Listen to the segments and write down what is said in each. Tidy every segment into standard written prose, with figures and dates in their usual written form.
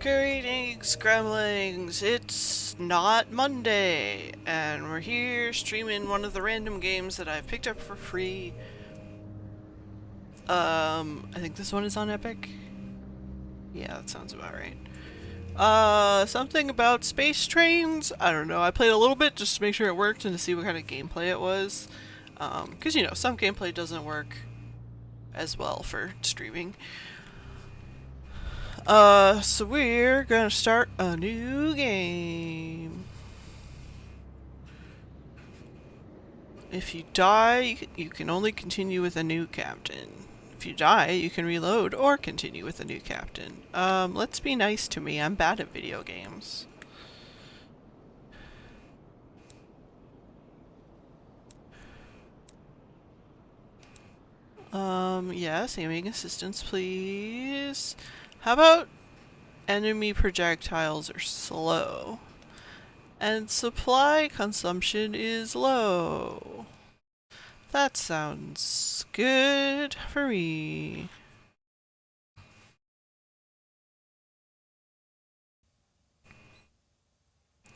Greetings, Gremlings! It's not Monday, and we're here streaming one of the random games that I've picked up for free. I think this one is on Epic? Yeah, that sounds about right. Something about space trains? I don't know, I played a little bit just to make sure it worked and to see what kind of gameplay it was. Cause you know, some gameplay doesn't work as well for streaming. So we're gonna start a new game. If you die, you can only continue with a new captain. If you die, you can reload or continue with a new captain. Let's be nice to me. I'm bad at video games. Yes, aiming assistance, please. How about enemy projectiles are slow? And supply consumption is low. That sounds good for me.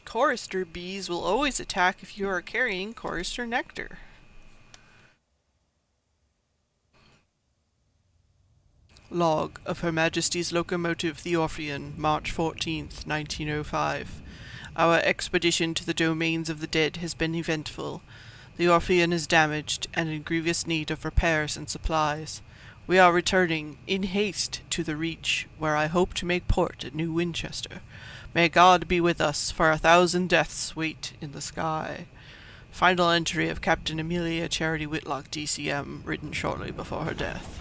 Chorister bees will always attack if you are carrying chorister nectar. Log of Her Majesty's Locomotive the Orphean, March 14th, 1905. Our expedition to the domains of the dead has been eventful. The Orphean is damaged and in grievous need of repairs and supplies. We are returning, in haste, to the Reach, where I hope to make port at New Winchester. May God be with us, for 1,000 deaths wait in the sky. Final entry of Captain Amelia Charity Whitlock, DCM, written shortly before her death.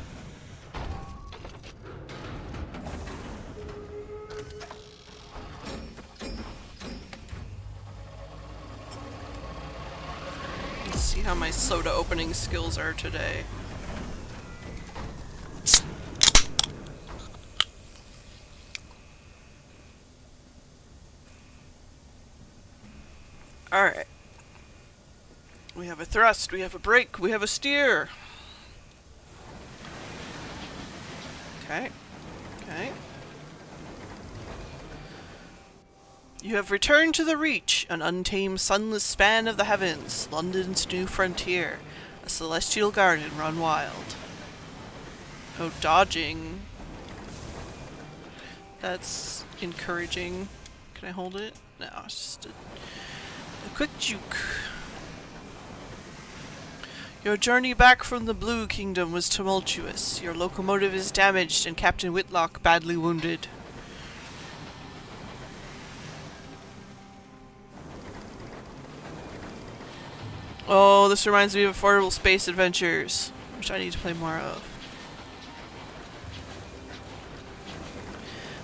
See how my soda opening skills are today. Alright. We have a thrust, we have a brake, we have a steer. Okay. Okay. You have returned to the Reach, an untamed sunless span of the heavens, London's new frontier, a celestial garden run wild. Oh, dodging. That's encouraging. Can I hold it? No, it's just a quick juke. Your journey back from the Blue Kingdom was tumultuous. Your locomotive is damaged and Captain Whitlock badly wounded. Oh, this reminds me of Affordable Space Adventures, which I need to play more of.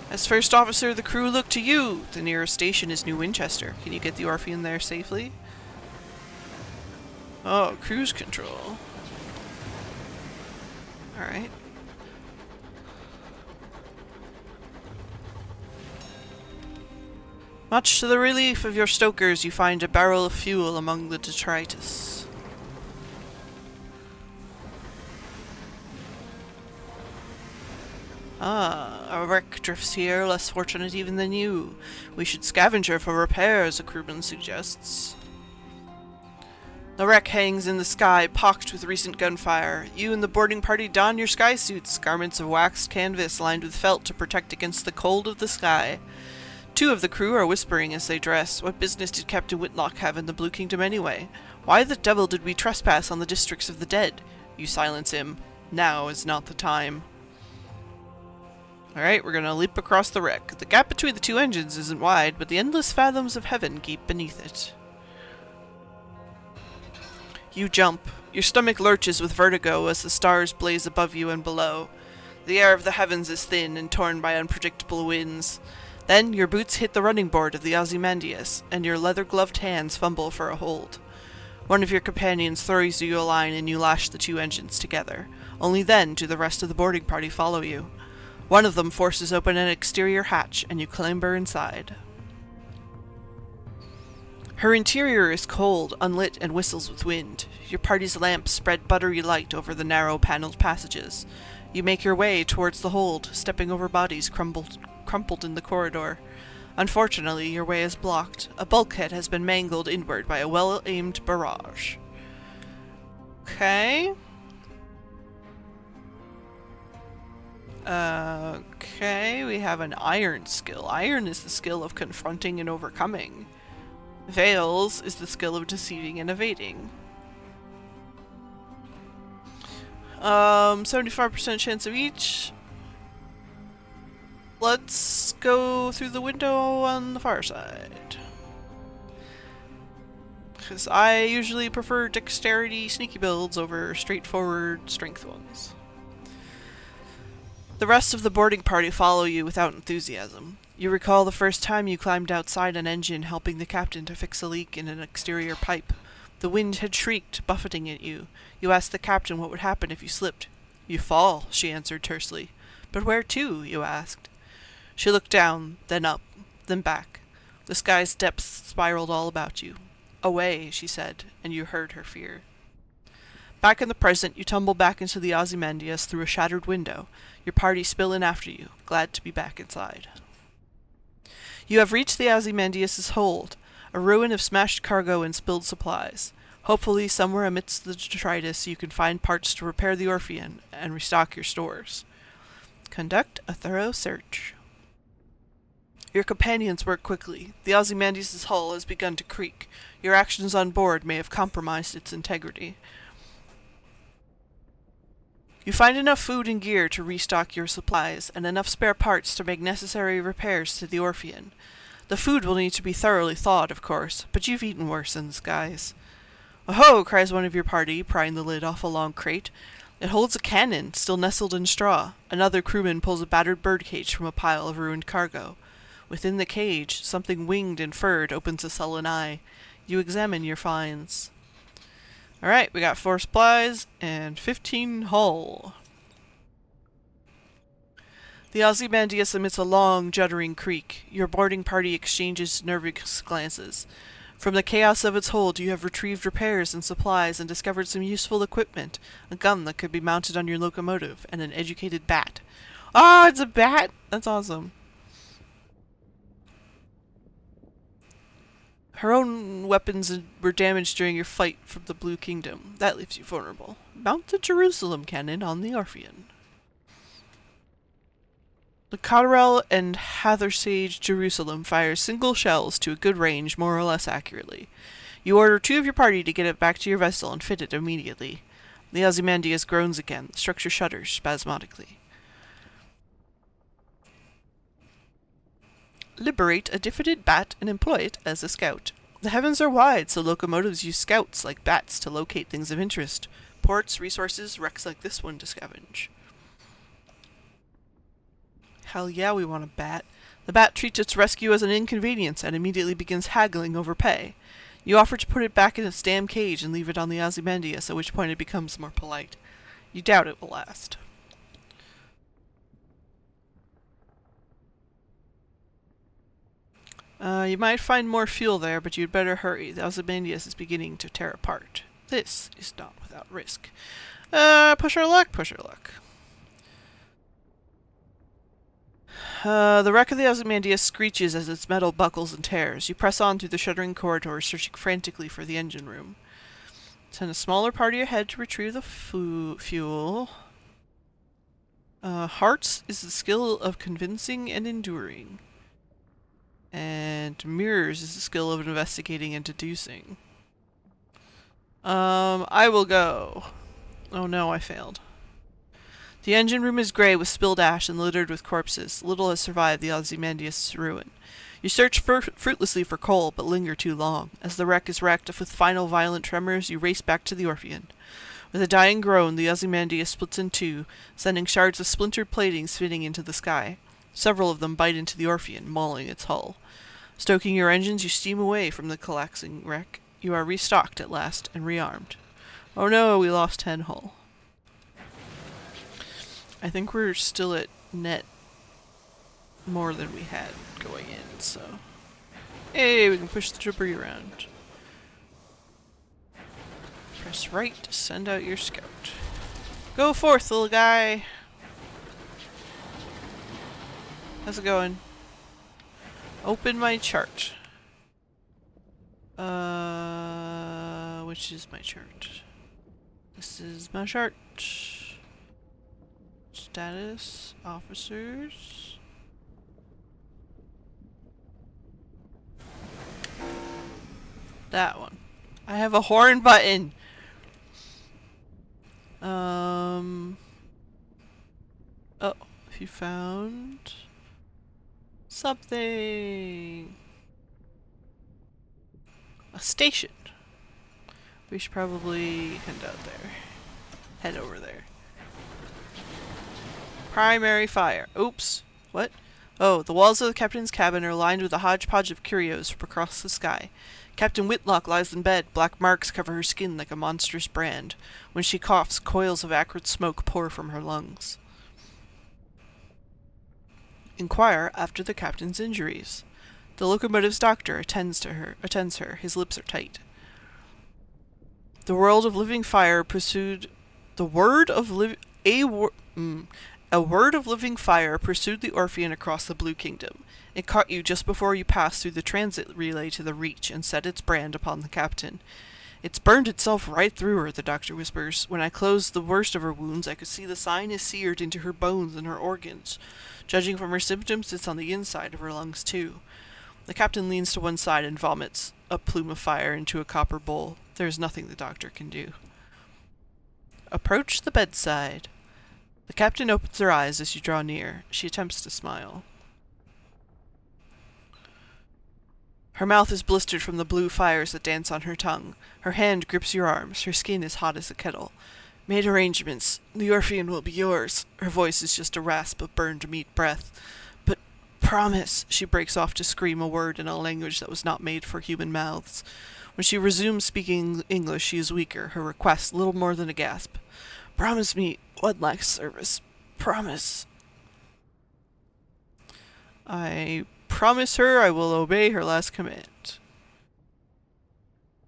As first officer, the crew look to you. The nearest station is New Winchester. Can you get the Orphean there safely? Oh, cruise control. Alright. Much to the relief of your stokers, you find a barrel of fuel among the detritus. Ah, a wreck drifts here, less fortunate even than you. We should scavenge her for repairs, a crewman suggests. The wreck hangs in the sky, pocked with recent gunfire. You and the boarding party don your sky suits, garments of waxed canvas lined with felt to protect against the cold of the sky. Two of the crew are whispering as they dress. What business did Captain Whitlock have in the Blue Kingdom anyway? Why the devil did we trespass on the districts of the dead? You silence him. Now is not the time. Alright, we're gonna leap across the wreck. The gap between the two engines isn't wide, but the endless fathoms of heaven gape beneath it. You jump. Your stomach lurches with vertigo as the stars blaze above you and below. The air of the heavens is thin and torn by unpredictable winds. Then your boots hit the running board of the Ozymandias, and your leather-gloved hands fumble for a hold. One of your companions throws you a line and you lash the two engines together. Only then do the rest of the boarding party follow you. One of them forces open an exterior hatch, and you clamber inside. Her interior is cold, unlit, and whistles with wind. Your party's lamps spread buttery light over the narrow paneled passages. You make your way towards the hold, stepping over bodies crumpled crumpled in the corridor. Unfortunately, your way is blocked. A bulkhead has been mangled inward by a well-aimed barrage. Okay. Okay, we have an iron skill. Iron is the skill of confronting and overcoming. Veils is the skill of deceiving and evading. 75% chance of each. Let's go through the window on the far side. Because I usually prefer dexterity sneaky builds over straightforward strength ones. The rest of the boarding party follow you without enthusiasm. You recall the first time you climbed outside an engine helping the captain to fix a leak in an exterior pipe. The wind had shrieked, buffeting at you. You asked the captain what would happen if you slipped. You fall, she answered tersely. But where to? You asked. She looked down, then up, then back. The sky's depths spiraled all about you. Away, she said, and you heard her fear. Back in the present, you tumble back into the Ozymandias through a shattered window. Your party spill in after you, glad to be back inside. You have reached the Ozymandias' hold, a ruin of smashed cargo and spilled supplies. Hopefully, somewhere amidst the detritus, you can find parts to repair the Orpheon and restock your stores. Conduct a thorough search. Your companions work quickly. The Ozymandias' hull has begun to creak. Your actions on board may have compromised its integrity. You find enough food and gear to restock your supplies, and enough spare parts to make necessary repairs to the Orpheon. The food will need to be thoroughly thawed, of course, but you've eaten worse in the skies. "Oh-ho!" cries one of your party, prying the lid off a long crate. It holds a cannon, still nestled in straw. Another crewman pulls a battered birdcage from a pile of ruined cargo. Within the cage, something winged and furred opens a sullen eye. You examine your finds. Alright, we got 4 supplies and 15 hull. The Ozymandias emits a long, juddering creak. Your boarding party exchanges nervous glances. From the chaos of its hold, you have retrieved repairs and supplies and discovered some useful equipment. A gun that could be mounted on your locomotive, and an educated bat. Oh, it's a bat? That's awesome. Her own weapons were damaged during your fight from the Blue Kingdom. That leaves you vulnerable. Mount the Jerusalem cannon on the Orpheon. The Cotterell and Hathersage Jerusalem fires single shells to a good range, more or less accurately. You order 2 of your party to get it back to your vessel and fit it immediately. The Ozymandias groans again. The structure shudders spasmodically. Liberate a diffident bat and employ it as a scout. The heavens are wide, so locomotives use scouts like bats to locate things of interest. Ports, resources, wrecks like this one to scavenge. Hell yeah, we want a bat. The bat treats its rescue as an inconvenience and immediately begins haggling over pay. You offer to put it back in its damn cage and leave it on the Ozymandias, at which point it becomes more polite. You doubt it will last. You might find more fuel there, but you'd better hurry. The Ozymandias is beginning to tear apart. This is not without risk. Push our luck, push our luck. The wreck of the Ozymandias screeches as its metal buckles and tears. You press on through the shuddering corridors, searching frantically for the engine room. Send a smaller party ahead to retrieve the fuel. Hearts is the skill of convincing and enduring. And mirrors is the skill of investigating and deducing. I will go. Oh no, I failed. The engine room is grey with spilled ash and littered with corpses. Little has survived the Ozymandias' ruin. You search fruitlessly for coal, but linger too long. As the wreck is wrecked with final violent tremors, you race back to the Orpheon. With a dying groan, the Ozymandias splits in 2, sending shards of splintered plating spinning into the sky. Several of them bite into the Orpheon, mauling its hull. Stoking your engines, you steam away from the collapsing wreck. You are restocked at last and rearmed. Oh no, we lost 10 hull. I think we're still at net more than we had going in, so... Hey, we can push the debris around. Press right to send out your scout. Go forth, little guy! How's it going? Open my chart. Which is my chart? This is my chart. Status, officers. That one. I have a horn button. Oh, if you found something. A station. We should probably head out there. Head over there. Primary fire. Oops. What? Oh, the walls of the captain's cabin are lined with a hodgepodge of curios from across the sky. Captain Whitlock lies in bed. Black marks cover her skin like a monstrous brand. When she coughs, coils of acrid smoke pour from her lungs. Inquire after the captain's injuries. The locomotive's doctor attends her. His lips are tight. The world of living fire pursued a word of living fire pursued the Orphean across the Blue Kingdom. It caught you just before you passed through the transit relay to the Reach and set its brand upon the captain. It's burned itself right through her, the doctor whispers. When I closed the worst of her wounds, I could see the sign is seared into her bones and her organs. Judging from her symptoms, it's on the inside of her lungs, too. The captain leans to one side and vomits a plume of fire into a copper bowl. There's nothing the doctor can do. Approach the bedside. The captain opens her eyes as you draw near. She attempts to smile. Her mouth is blistered from the blue fires that dance on her tongue. Her hand grips your arms. Her skin is hot as a kettle. Made arrangements. The Orphean will be yours. Her voice is just a rasp of burned meat breath. But promise, she breaks off to scream a word in a language that was not made for human mouths. When she resumes speaking English, she is weaker, her request little more than a gasp. Promise me one last service. Promise. I promise her I will obey her last command.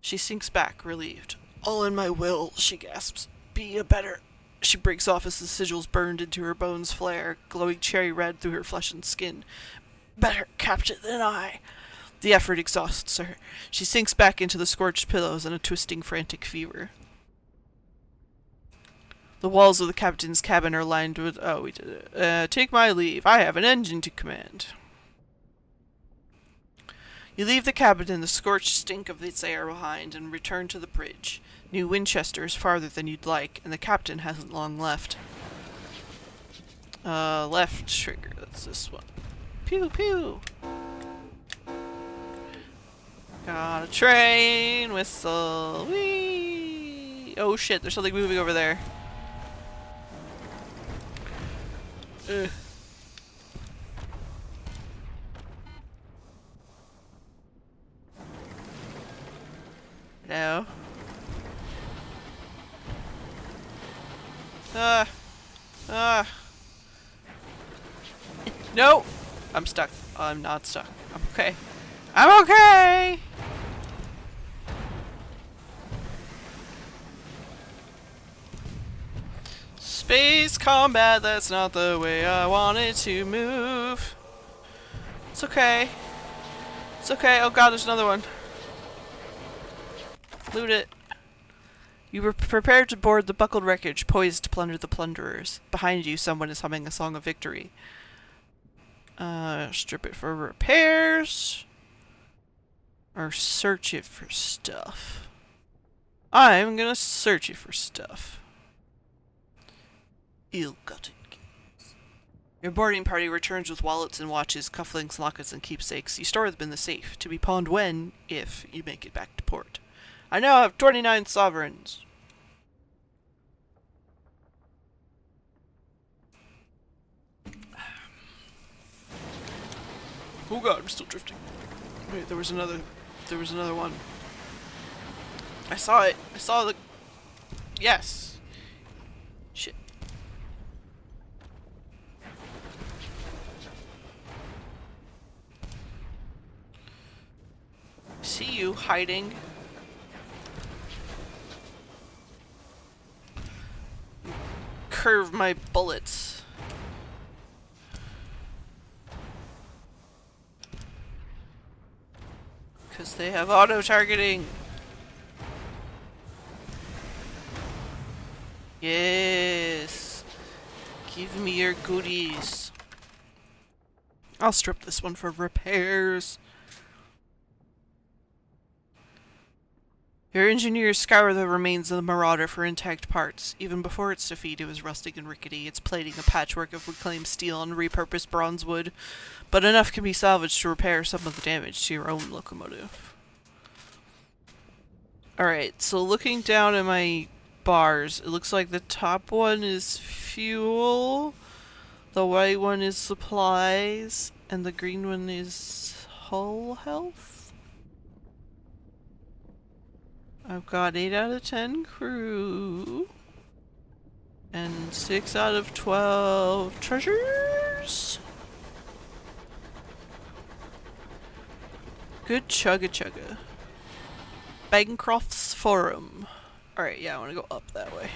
She sinks back, relieved. All in my will, she gasps. Be a better... She breaks off as the sigils burned into her bones flare, glowing cherry red through her flesh and skin. Better captain than I. The effort exhausts her. She sinks back into the scorched pillows in a twisting, frantic fever. The walls of the captain's cabin are lined with... Oh, we did it. Take my leave. I have an engine to command. You leave the cabin in the scorched stink of its air behind and return to the bridge. New Winchester is farther than you'd like, and the captain hasn't long left. Left trigger. That's this one. Pew pew! Got a train whistle. Whee! Oh shit, there's something moving over there. Ugh. No. No! I'm stuck. I'm not stuck. I'm okay. I'm okay! Space combat, that's not the way I wanted to move. It's okay. It's okay. Oh god, there's another one. Loot it. You were prepared to board the buckled wreckage, poised to plunder the plunderers. Behind you, someone is humming a song of victory. Strip it for repairs. Or search it for stuff. I'm gonna search it for stuff. Ill-gotten gains. Your boarding party returns with wallets and watches, cufflinks, lockets, and keepsakes. You store them in the safe, to be pawned when, if, you make it back to port. I now have 29 sovereigns. Oh god, I'm still drifting. Wait, there was another one. I saw it. I saw the... Yes. Shit. See you hiding. Curve my bullets. Because they have auto-targeting. Yes. Give me your goodies. I'll strip this one for repairs. Your engineers scour the remains of the Marauder for intact parts. Even before its defeat, it was rusting and rickety, its plating a patchwork of reclaimed steel and repurposed bronze wood, but enough can be salvaged to repair some of the damage to your own locomotive. Alright, so looking down at my bars, it looks like the top one is fuel, the white one is supplies, and the green one is hull health? I've got 8 out of 10 crew. And 6 out of 12 treasures. Good chugga chugga. Bancroft's Forum. Alright, yeah, I want to go up that way.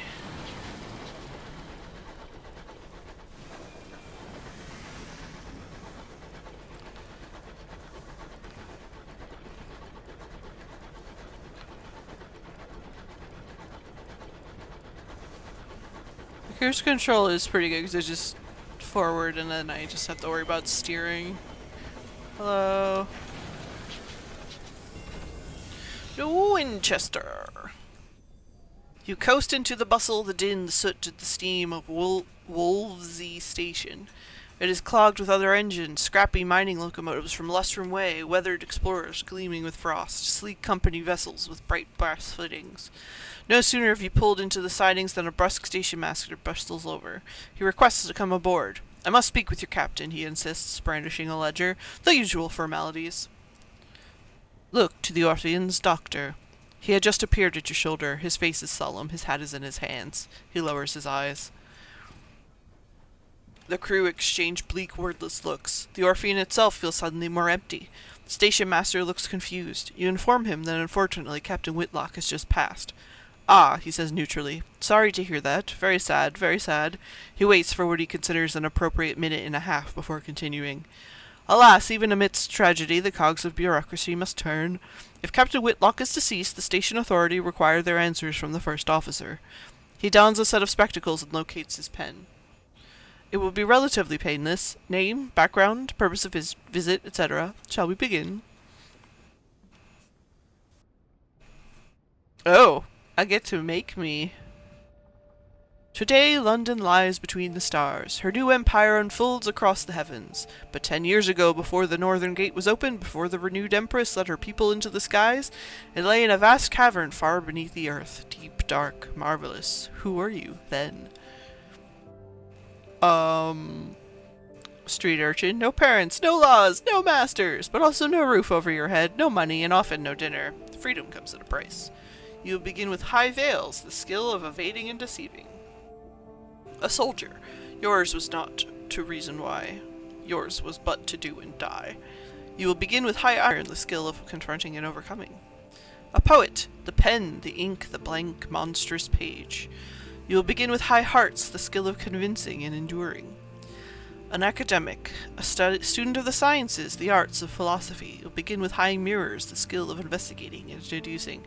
Cruise control is pretty good because it's just forward and then I just have to worry about steering. Hello. No Winchester. You coast into the bustle, the din, the soot, the steam of Wolvesey Station. It is clogged with other engines, scrappy mining locomotives from Lustrum Way, weathered explorers gleaming with frost, sleek company vessels with bright brass fittings. No sooner have you pulled into the sidings than a brusque station master bustles over. He requests to come aboard. I must speak with your captain, he insists, brandishing a ledger. The usual formalities. Look to the Orphean's doctor. He had just appeared at your shoulder. His face is solemn. His hat is in his hands. He lowers his eyes. The crew exchange bleak, wordless looks. The Orphean itself feels suddenly more empty. The station master looks confused. You inform him that unfortunately Captain Whitlock has just passed. Ah, he says neutrally. Sorry to hear that. Very sad, very sad. He waits for what he considers an appropriate minute and a half before continuing. Alas, even amidst tragedy, the cogs of bureaucracy must turn. If Captain Whitlock is deceased, the station authority require their answers from the first officer. He dons a set of spectacles and locates his pen. It will be relatively painless. Name, background, purpose of his visit, etc. Shall we begin? Oh, I get to make me. Today, London lies between the stars. Her new empire unfolds across the heavens. But 10 years ago, before the northern gate was opened, before the renewed empress let her people into the skies, it lay in a vast cavern far beneath the earth. Deep, dark, marvelous. Who were you, then? Street urchin. No parents, no laws, no masters, but also no roof over your head, no money, and often no dinner. Freedom comes at a price. You will begin with high veils, the skill of evading and deceiving. A soldier. Yours was not to reason why. Yours was but to do and die. You will begin with high iron, the skill of confronting and overcoming. A poet. The pen, the ink, the blank, monstrous page. You will begin with high hearts, the skill of convincing and enduring. An academic. A student of the sciences, the arts of philosophy. You'll begin with high mirrors, the skill of investigating and deducing.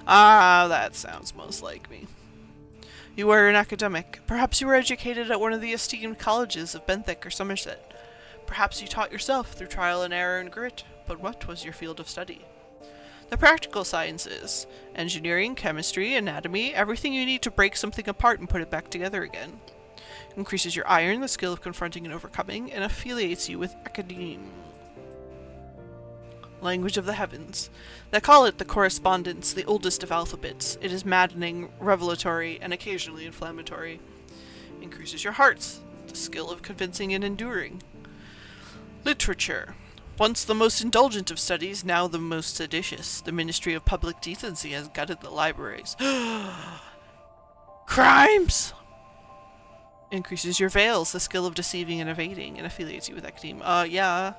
Ah, that sounds most like me. You were an academic. Perhaps you were educated at one of the esteemed colleges of Benthik or Somerset. Perhaps you taught yourself through trial and error and grit. But what was your field of study? The practical sciences. Engineering, chemistry, anatomy, everything you need to break something apart and put it back together again. Increases your iron, the skill of confronting and overcoming, and affiliates you with academe. Language of the heavens. They call it the correspondence, the oldest of alphabets. It is maddening, revelatory, and occasionally inflammatory. Increases your hearts, the skill of convincing and enduring. Literature. Once the most indulgent of studies, now the most seditious. The Ministry of Public Decency has gutted the libraries. Crimes! Increases your veils, the skill of deceiving and evading, and affiliates you with academia. Yeah.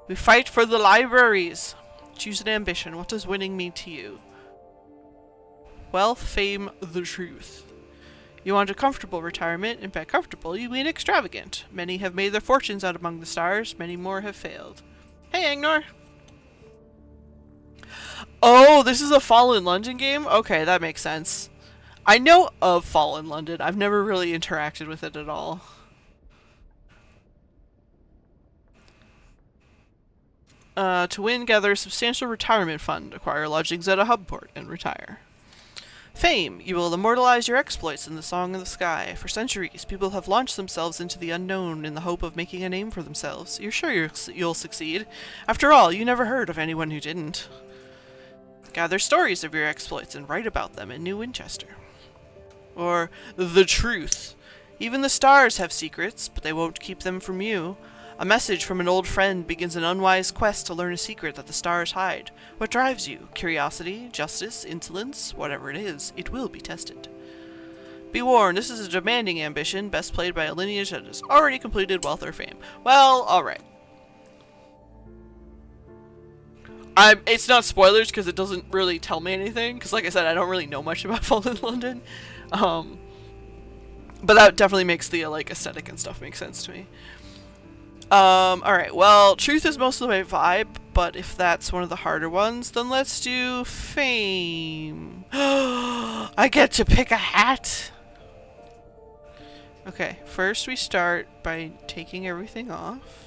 We fight for the libraries. Choose an ambition. What does winning mean to you? Wealth, fame, the truth. You want a comfortable retirement, and by comfortable you mean extravagant. Many have made their fortunes out among the stars, many more have failed. Hey, Agnor! Oh, this is a Fallen London game? Okay, that makes sense. I know of Fallen London. I've never really interacted with it at all. To win, gather a substantial retirement fund, acquire lodgings at a hub port, and retire. Fame. You will immortalize your exploits in the song of the sky. For centuries, people have launched themselves into the unknown in the hope of making a name for themselves. You're sure you'll succeed. After all, you never heard of anyone who didn't. Gather stories of your exploits and write about them in New Winchester. Or, the truth. Even the stars have secrets, but they won't keep them from you. A message from an old friend begins an unwise quest to learn a secret that the stars hide. What drives you? Curiosity, justice, insolence? Whatever it is, it will be tested. Be warned, this is a demanding ambition, best played by a lineage that has already completed wealth or fame. Well, alright. It's not spoilers because it doesn't really tell me anything, because like I said, I don't really know much about Fallen London. But that definitely makes the like aesthetic and stuff make sense to me. Alright, well, truth is most of my vibe, but if that's one of the harder ones, then let's do fame. I get to pick a hat! Okay, first we start by taking everything off.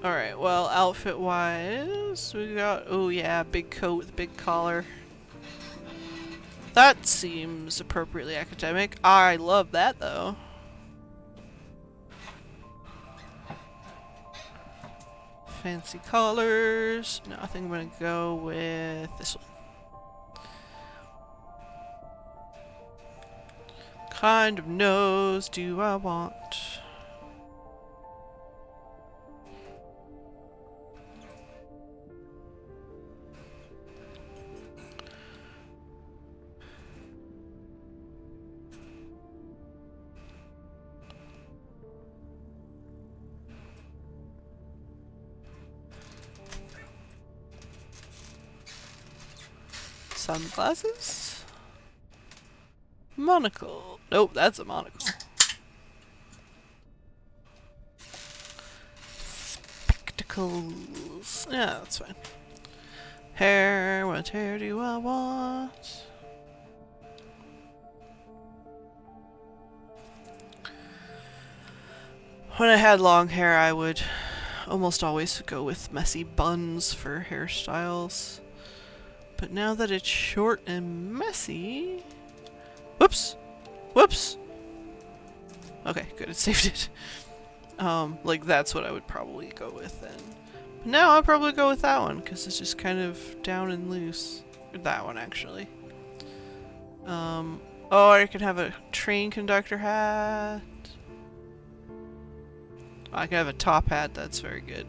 Alright, well, outfit-wise, we got, oh yeah, big coat with big collar. That seems appropriately academic. I love that, though. Fancy colors. No, I think I'm gonna go with this one. Kind of nose do I want? Sunglasses? Monocle. Nope, that's a monocle. Spectacles. Yeah, that's fine. Hair. What hair do I want? When I had long hair, I would almost always go with messy buns for hairstyles. But now that it's short and messy... Whoops! Whoops! Okay, good, it saved it. Like, that's what I would probably go with then. But now I'll probably go with that one, because it's just kind of down and loose. Or that one, actually. Oh, I can have a train conductor hat. I can have a top hat, that's very good.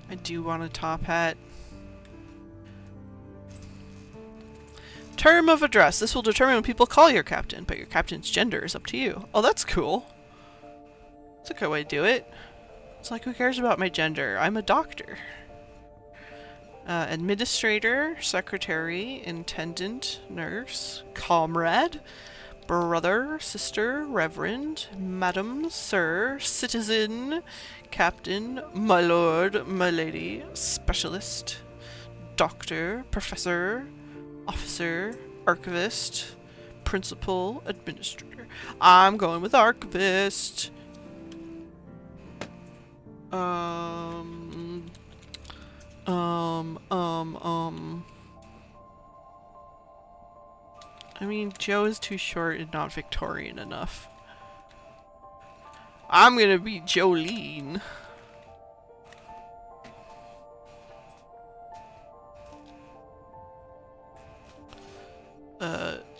I do want a top hat. Term of address. This will determine when people call your captain, but your captain's gender is up to you. Oh, that's cool. That's a good way to do it. It's like, who cares about my gender? I'm a doctor. Administrator, secretary, intendant, nurse, comrade, brother, sister, reverend, madam, sir, citizen, captain, my lord, my lady, specialist, doctor, professor, officer, archivist, principal, administrator. I'm going with archivist. I mean, Joe is too short and not Victorian enough. I'm gonna be Jolene.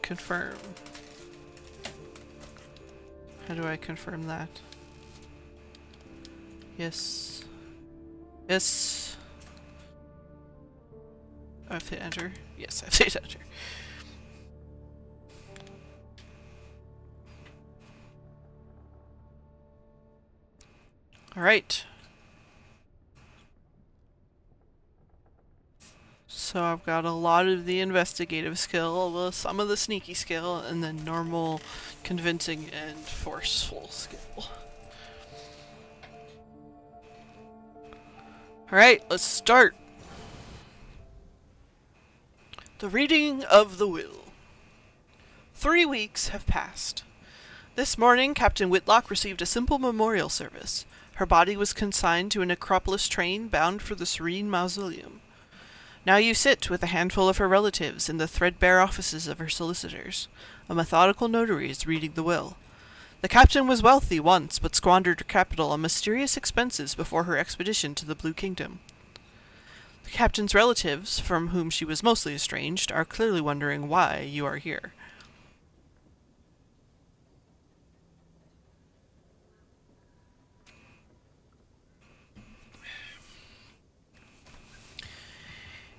Confirm. How do I confirm that? Yes. Yes. I have to enter. Yes, I have to enter. Alright. So I've got a lot of the investigative skill, some of the sneaky skill, and then normal, convincing, and forceful skill. Alright, let's start. The reading of the will. 3 weeks have passed. This morning, Captain Whitlock received a simple memorial service. Her body was consigned to a necropolis train bound for the serene mausoleum. Now you sit with a handful of her relatives in the threadbare offices of her solicitors. A methodical notary is reading the will. The captain was wealthy once, but squandered her capital on mysterious expenses before her expedition to the Blue Kingdom. The captain's relatives, from whom she was mostly estranged, are clearly wondering why you are here.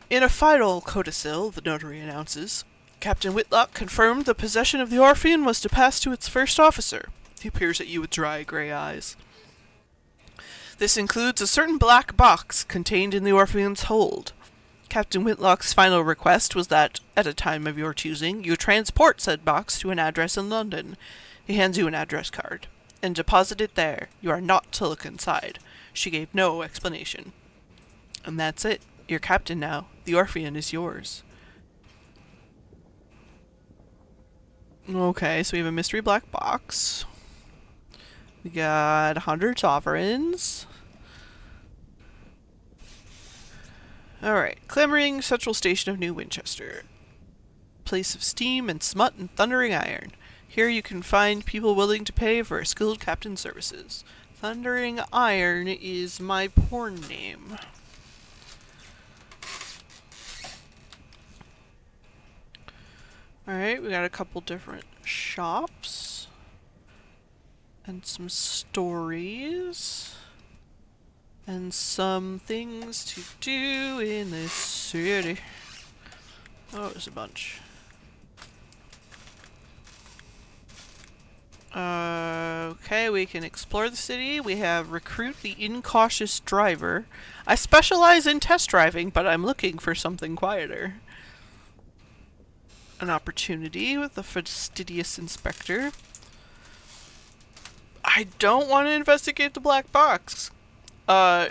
In a final codicil, the notary announces, Captain Whitlock confirmed the possession of the Orphean was to pass to its first officer. He peers at you with dry grey eyes. This includes a certain black box contained in the Orphean's hold. Captain Whitlock's final request was that, at a time of your choosing, you transport said box to an address in London. He hands you an address card. And deposit it there. You are not to look inside. She gave no explanation. And that's it. You're captain now. The Orphean is yours. Okay, so we have a mystery black box. We got 100 sovereigns. Alright, clamoring central station of New Winchester. Place of steam and smut and thundering iron. Here you can find people willing to pay for a skilled captain's services. Thundering Iron is my porn name. Alright, we got a couple different shops. And some stories. And some things to do in this city. Oh, there's a bunch. Okay, we can explore the city. We have recruit the incautious driver. I specialize in test driving, but I'm looking for something quieter. An opportunity with the fastidious inspector. I don't want to investigate the black box.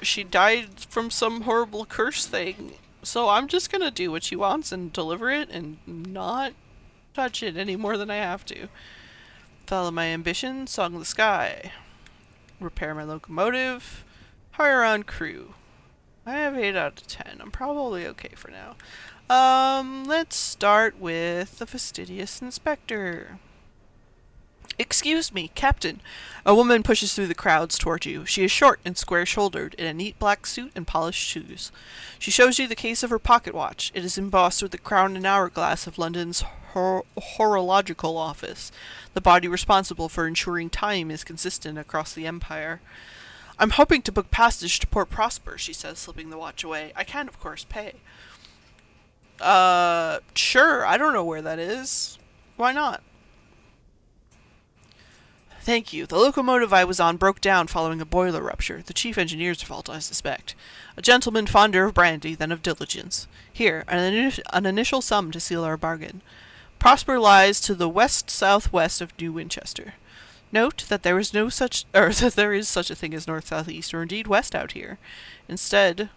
She died from some horrible curse thing, so I'm just gonna do what she wants and deliver it and not touch it any more than I have to. Follow my ambition, song of the sky. Repair my locomotive. Hire on crew. I have 8 out of 10. I'm probably okay for now. Let's start with the fastidious inspector. Excuse me, Captain. A woman pushes through the crowds toward you. She is short and square-shouldered, in a neat black suit and polished shoes. She shows you the case of her pocket watch. It is embossed with the crown and hourglass of London's horological office, the body responsible for ensuring time is consistent across the empire. I'm hoping to book passage to Port Prosper, she says, slipping the watch away. I can, of course, pay. Sure, I don't know where that is. Why not? Thank you. The locomotive I was on broke down following a boiler rupture. The chief engineer's fault, I suspect. A gentleman fonder of brandy than of diligence. Here, an initial sum to seal our bargain. Prosper lies to the west-southwest of New Winchester. Note that there is such a thing as north-southeast or indeed west out here. Instead...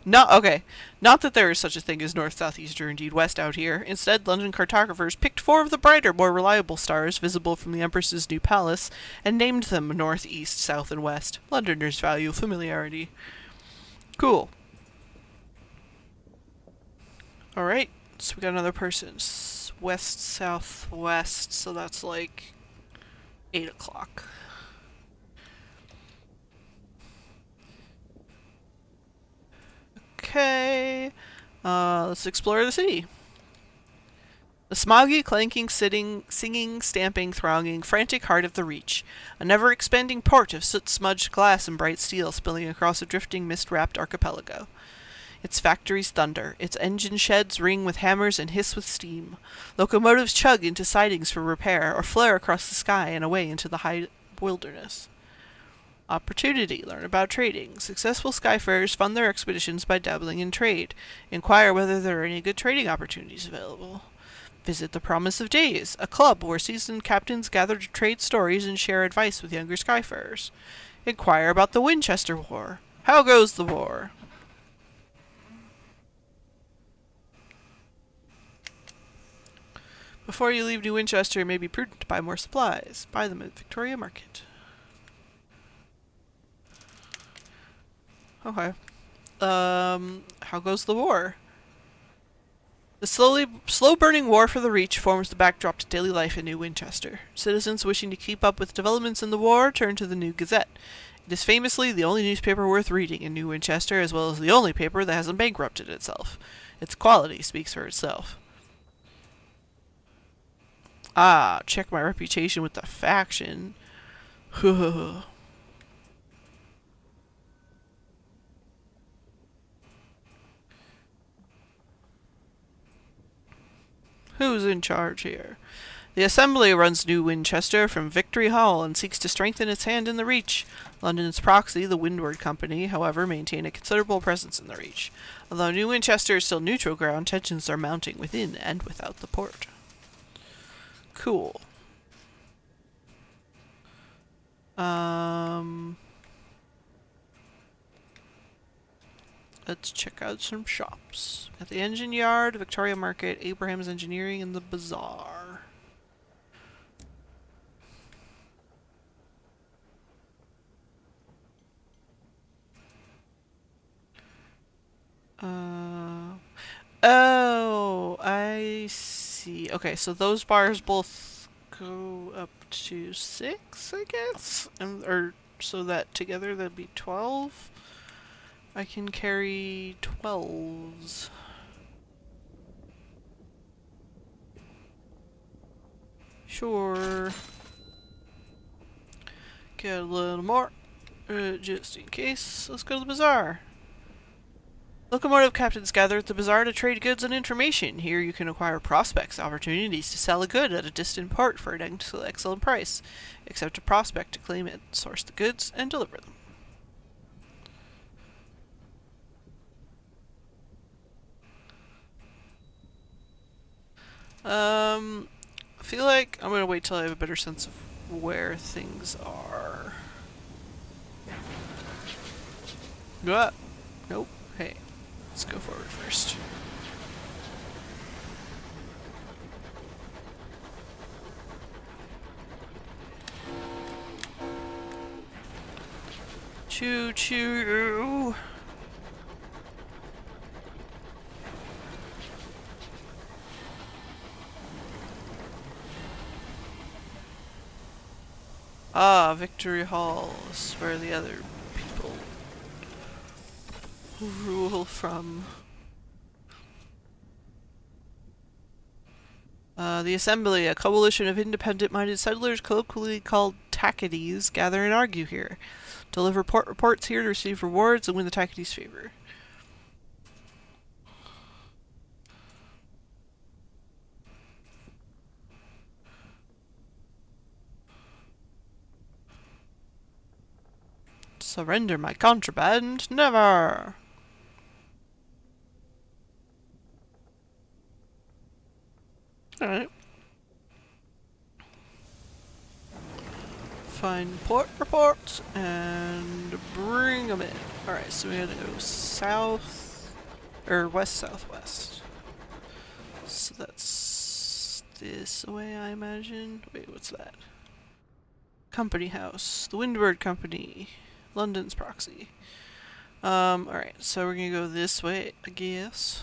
Not that there is such a thing as north, south, east, or indeed west out here. Instead, London cartographers picked 4 of the brighter, more reliable stars visible from the Empress's new palace and named them north, east, south, and west. Londoners value familiarity. Cool. Alright, so we got another person. West, south, west, so that's like 8 o'clock. Okay, let's explore the city. The smoggy, clanking, singing, stamping, thronging, frantic heart of the Reach. A never-expanding port of soot-smudged glass and bright steel spilling across a drifting, mist-wrapped archipelago. Its factories thunder. Its engine sheds ring with hammers and hiss with steam. Locomotives chug into sidings for repair, or flare across the sky and away into the high wilderness. Opportunity. Learn about trading. Successful skyfarers fund their expeditions by dabbling in trade. Inquire whether there are any good trading opportunities available. Visit the Promise of Days, a club where seasoned captains gather to trade stories and share advice with younger skyfarers. Inquire about the Winchester War. How goes the war? Before you leave New Winchester, it may be prudent to buy more supplies. Buy them at Victoria Market. Okay. How goes the war? The slow-burning war for the Reach forms the backdrop to daily life in New Winchester. Citizens wishing to keep up with developments in the war turn to the New Gazette. It is famously the only newspaper worth reading in New Winchester, as well as the only paper that hasn't bankrupted itself. Its quality speaks for itself. Ah, check my reputation with the faction. Who's in charge here? The Assembly runs New Winchester from Victory Hall and seeks to strengthen its hand in the Reach. London's proxy, the Windward Company, however, maintain a considerable presence in the Reach. Although New Winchester is still neutral ground, tensions are mounting within and without the port. Cool. Let's check out some shops. Got the Engine Yard, Victoria Market, Abraham's Engineering, and the Bazaar. Oh, I see. Okay, so those bars both go up to 6, I guess? Or so that together that'd be 12? I can carry 12s. Sure. Get a little more, just in case. Let's go to the bazaar. Locomotive captains gather at the bazaar to trade goods and information. Here you can acquire prospects, opportunities to sell a good at a distant port for an excellent price. Accept a prospect to claim it, source the goods, and deliver them. I feel like I'm gonna wait till I have a better sense of where things are. Ah, nope. Hey, let's go forward first. Choo choo. Ah, Victory Hall is where the other people rule from. The Assembly, a coalition of independent-minded settlers colloquially called Tackities, gather and argue here. Deliver port reports here to receive rewards and win the Tackities' favor. Surrender my contraband? Never! Alright. Find port reports and bring them in. Alright, so we gotta go south, or west-southwest. So that's this way, I imagine. Wait, what's that? Company House. The Windward Company. London's proxy. Alright, so we're gonna go this way, I guess.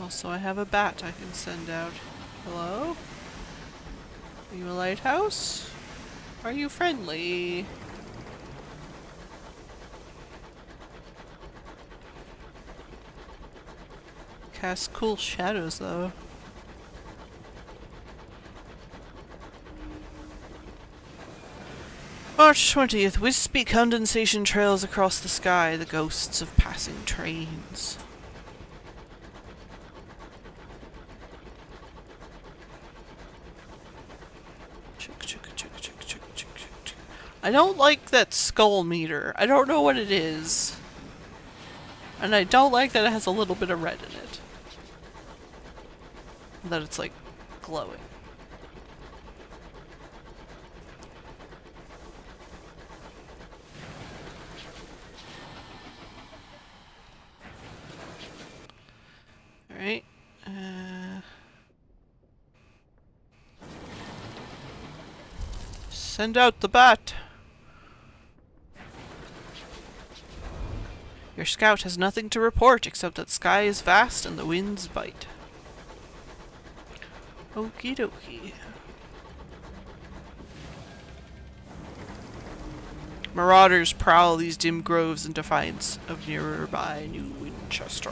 Also, I have a bat I can send out. Hello? Are you a lighthouse? Are you friendly? Cast cool shadows, though. March 20th. Wispy condensation trails across the sky, the ghosts of passing trains. I don't like that skull meter. I don't know what it is. And I don't like that it has a little bit of red in it. That it's like glowing. Alright. Send out the bat. Your scout has nothing to report except that sky is vast and the winds bite. Okie dokie. Marauders prowl these dim groves in defiance of nearby New Winchester.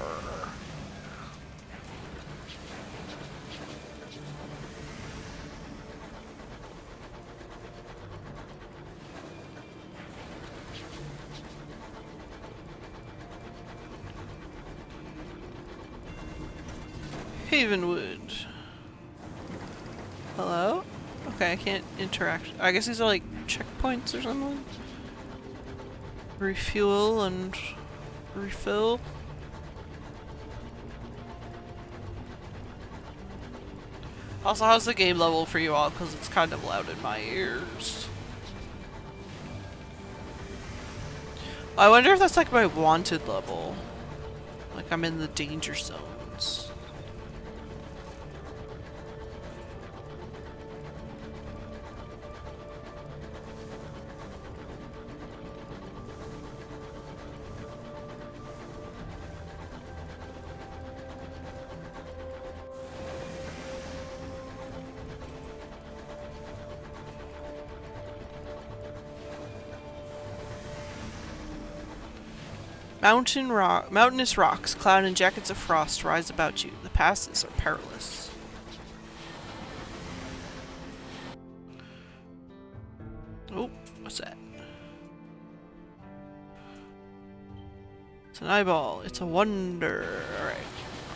Havenwood. Hello? Okay, I can't interact. I guess these are like checkpoints or something? Refuel and refill. Also, how's the game level for you all? Because it's kind of loud in my ears. I wonder if that's like my wanted level. Like I'm in the danger zones. Mountainous rocks, cloud and jackets of frost rise about you. The passes are perilous. Oh, what's that? It's an eyeball. It's a wonder. Alright.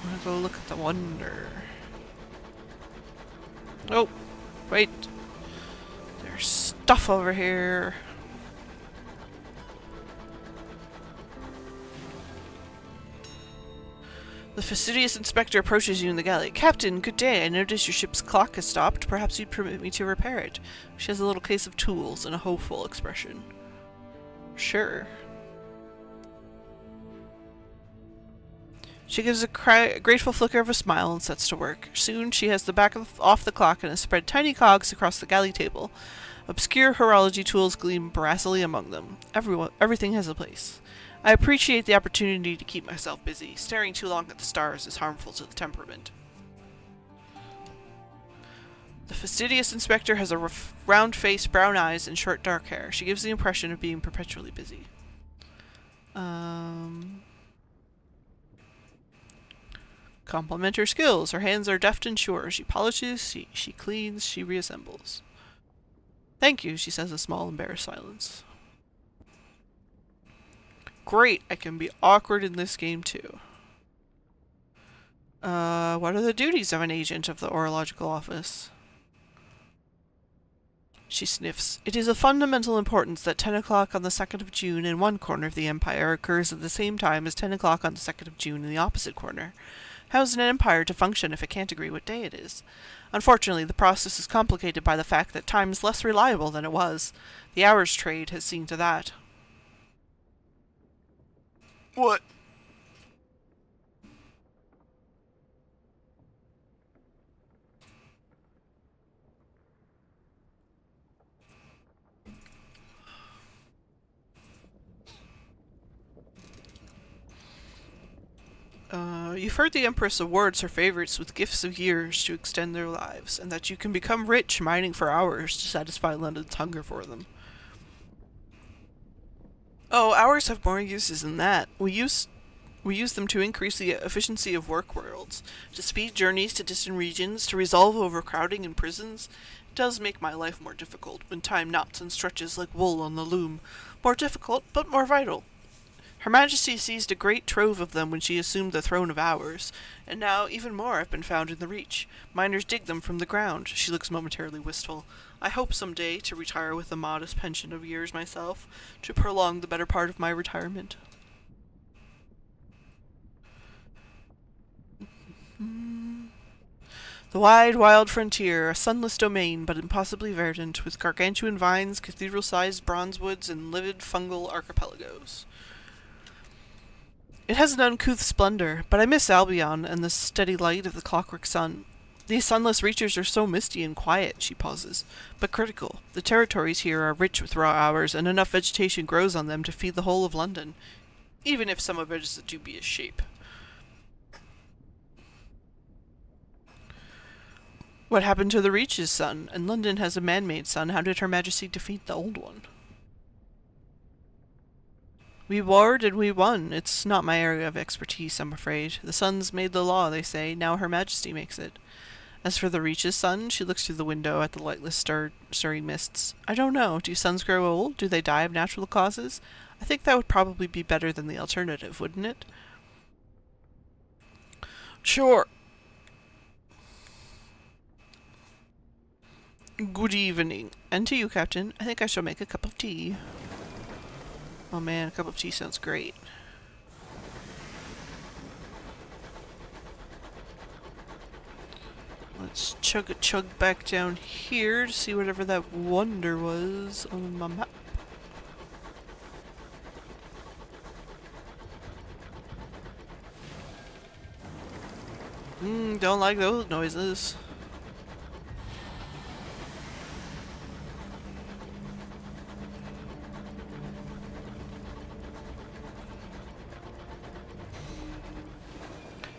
I'm gonna go look at the wonder. Oh, wait. There's stuff over here. The fastidious inspector approaches you in the galley. Captain, good day. I notice your ship's clock has stopped. Perhaps you'd permit me to repair it. She has a little case of tools and a hopeful expression. Sure. She gives a grateful flicker of a smile and sets to work. Soon she has the back off the clock and has spread tiny cogs across the galley table. Obscure horology tools gleam brassily among them. Everything has a place. I appreciate the opportunity to keep myself busy. Staring too long at the stars is harmful to the temperament. The fastidious inspector has a round face, brown eyes, and short dark hair. She gives the impression of being perpetually busy. Compliment her skills. Her hands are deft and sure. She polishes, she cleans, she reassembles. Thank you, she says, a small, embarrassed silence. Great, I can be awkward in this game too. What are the duties of an agent of the Orological Office? She sniffs. It is of fundamental importance that 10 o'clock on the 2nd of June in one corner of the Empire occurs at the same time as 10 o'clock on the 2nd of June in the opposite corner. How is an empire to function if it can't agree what day it is? Unfortunately, the process is complicated by the fact that time is less reliable than it was. The hours trade has seen to that. What? You've heard the Empress awards her favorites with gifts of years to extend their lives, and that you can become rich mining for hours to satisfy London's hunger for them. Oh, hours have more uses than that. We We use them to increase the efficiency of work worlds, to speed journeys to distant regions, to resolve overcrowding in prisons. It does make my life more difficult when time knots and stretches like wool on the loom. More difficult, but more vital. Her Majesty seized a great trove of them when she assumed the throne of ours, and now even more have been found in the Reach. Miners dig them from the ground. She looks momentarily wistful. I hope some day to retire with a modest pension of years myself, to prolong the better part of my retirement. The wide, wild frontier, a sunless domain, but impossibly verdant, with gargantuan vines, cathedral-sized bronze woods, and livid fungal archipelagos. It has an uncouth splendor, but I miss Albion and the steady light of the clockwork sun. These sunless reaches are so misty and quiet, she pauses, but critical. The territories here are rich with raw hours, and enough vegetation grows on them to feed the whole of London, even if some of it is a dubious shape. What happened to the Reach's sun? And London has a man-made sun. How did Her Majesty defeat the old one? We warred and we won. It's not my area of expertise, I'm afraid. The suns made the law, they say. Now Her Majesty makes it. As for the Reach's sun, she looks through the window at the lightless stirring mists. I don't know. Do suns grow old? Do they die of natural causes? I think that would probably be better than the alternative, wouldn't it? Sure. Good evening. And to you, Captain. I think I shall make a cup of tea. Oh man, a cup of tea sounds great. Let's chug back down here to see whatever that wonder was on my map. Don't like those noises.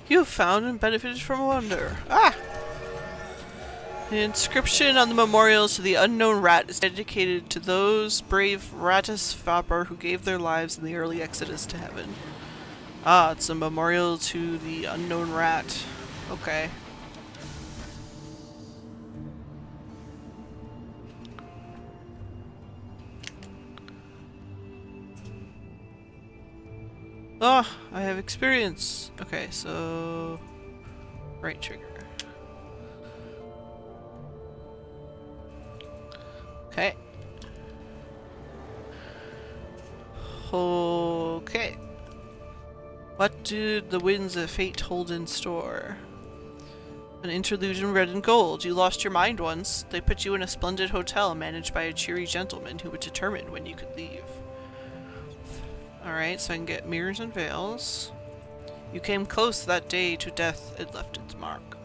You have found and benefited from a wonder. Ah! The inscription on the memorials to the unknown rat is dedicated to those brave Ratisvapor who gave their lives in the early exodus to heaven. Ah, it's a memorial to the unknown rat. Okay. Oh, I have experience. Okay, so... right trigger. Okay. Okay. What do the winds of fate hold in store? An interlude in red and gold. You lost your mind once. They put you in a splendid hotel managed by a cheery gentleman who would determine when you could leave. Alright, so I can get mirrors and veils. You came close that day to death. It left its mark.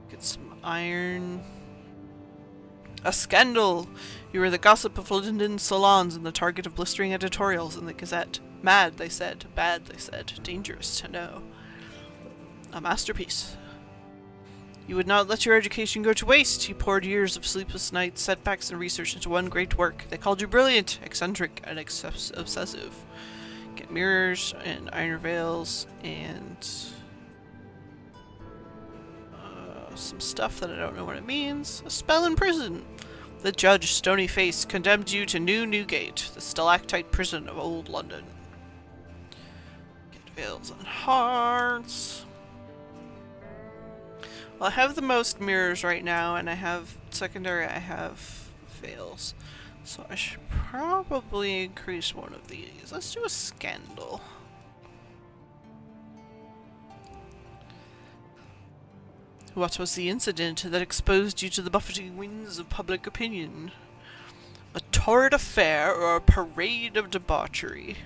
Get some iron. A scandal! You were the gossip of London salons and the target of blistering editorials in the Gazette. Mad, they said. Bad, they said. Dangerous to know. A masterpiece. You would not let your education go to waste. You poured years of sleepless nights, setbacks, and research into one great work. They called you brilliant, eccentric, and obsessive. Get mirrors and iron veils and some stuff that I don't know what it means. A spell in prison. The judge, stony face, condemned you to New Newgate, the stalactite prison of old London. Get veils and hearts. Well, I have the most mirrors right now, and I have secondary, I have veils. So I should probably increase one of these. Let's do a scandal. What was the incident that exposed you to the buffeting winds of public opinion? A torrid affair or a parade of debauchery?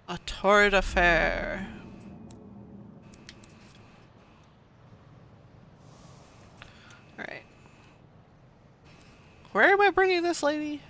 A torrid affair. Alright. Where am I bringing this lady?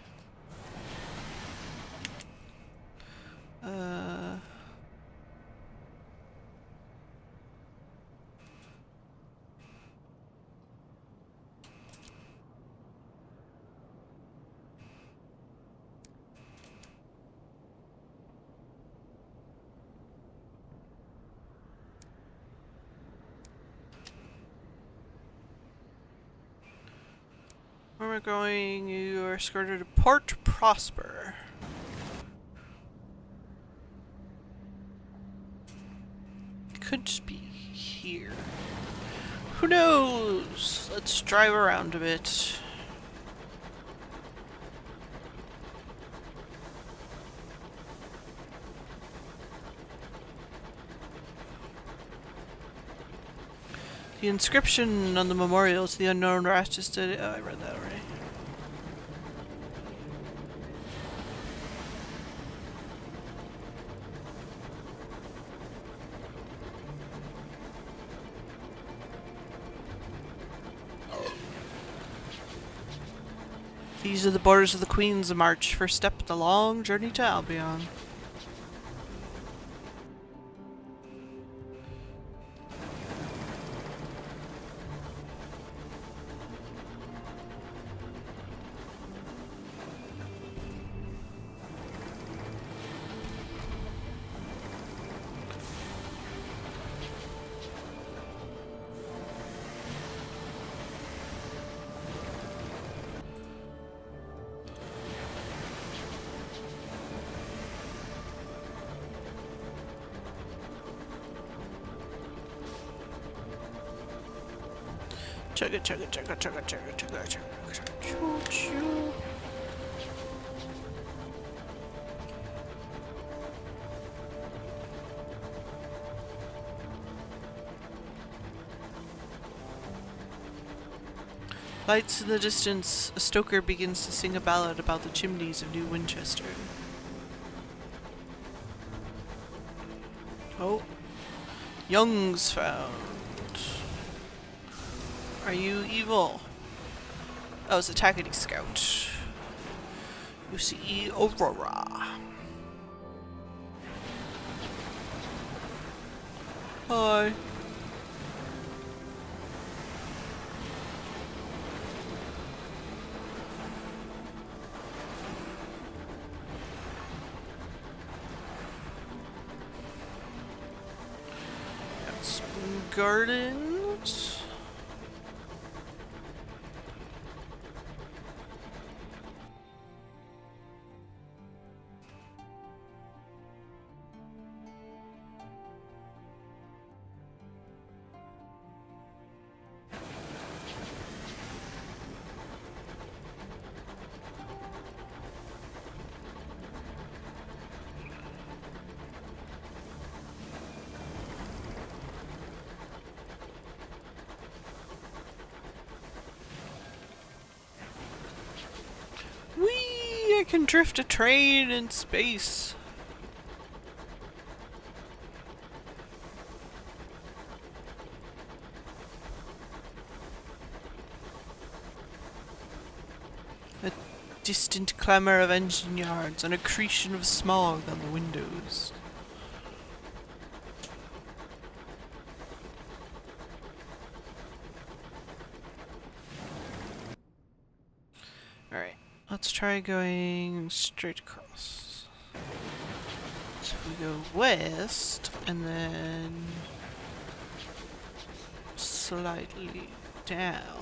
Where am I going? You are escorted to Port Prosper. Could just be here. Who knows? Let's drive around a bit. The inscription on the memorial to the unknown rashes did. Oh, I read that already. These are the borders of the Queen's March, first step in the long journey to Albion. Chugga chugga chugga chugga chugga chugga chugga chugga choo choo. Lights in the distance, a stoker begins to sing a ballad about the chimneys of New Winchester. Oh. Young's found. Are you evil? Oh, it's a Tackety Scout. You see Aurora. Hi. Got some gardens. Whee! I can drift a train in space. A distant clamour of engine yards, an accretion of smog on the windows. Alright, let's try going straight across. So if we go west, and then slightly down.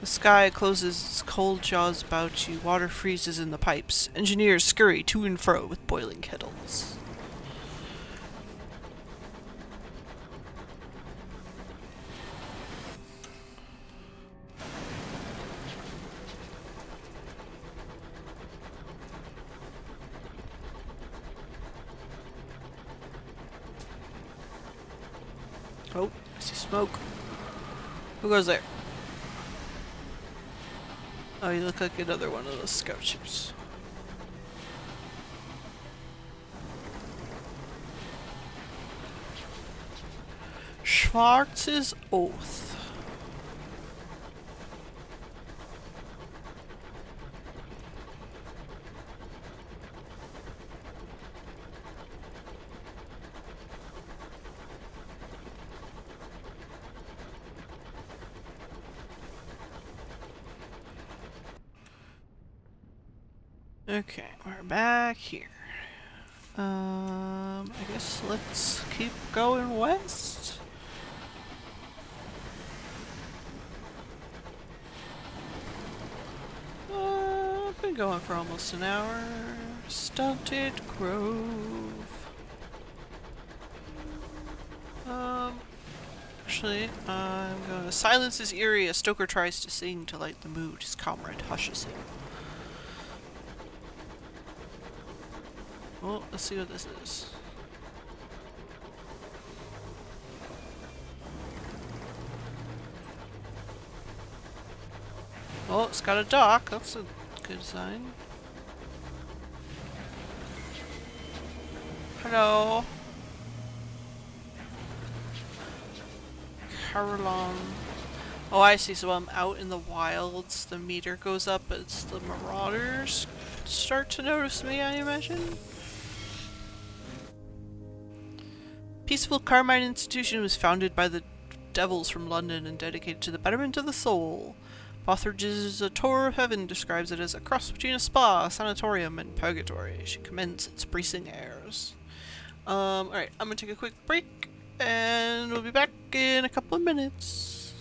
The sky closes its cold jaws about you, water freezes in the pipes. Engineers scurry to and fro with boiling kettles. Oh, I see smoke. Who goes there? Oh, you look like another one of those scout ships. Schwarz's Oath. Okay, we're back here. I guess let's keep going west. I've been going for almost an hour. Stunted Grove. Actually, I'm gonna silence is eerie as Stoker tries to sing to light the mood. His comrade hushes him. Well, let's see what this is. Oh, it's got a dock. That's a good sign. Hello. Caroline. Oh, I see. So I'm out in the wilds. The meter goes up as the marauders start to notice me, I imagine. Peaceful Carmine Institution was founded by the devils from London and dedicated to the betterment of the soul. Bothridge's A Tour of Heaven describes it as a cross between a spa, a sanatorium, and purgatory. She commends its bracing airs. Alright, I'm gonna take a quick break, and we'll be back in a couple of minutes.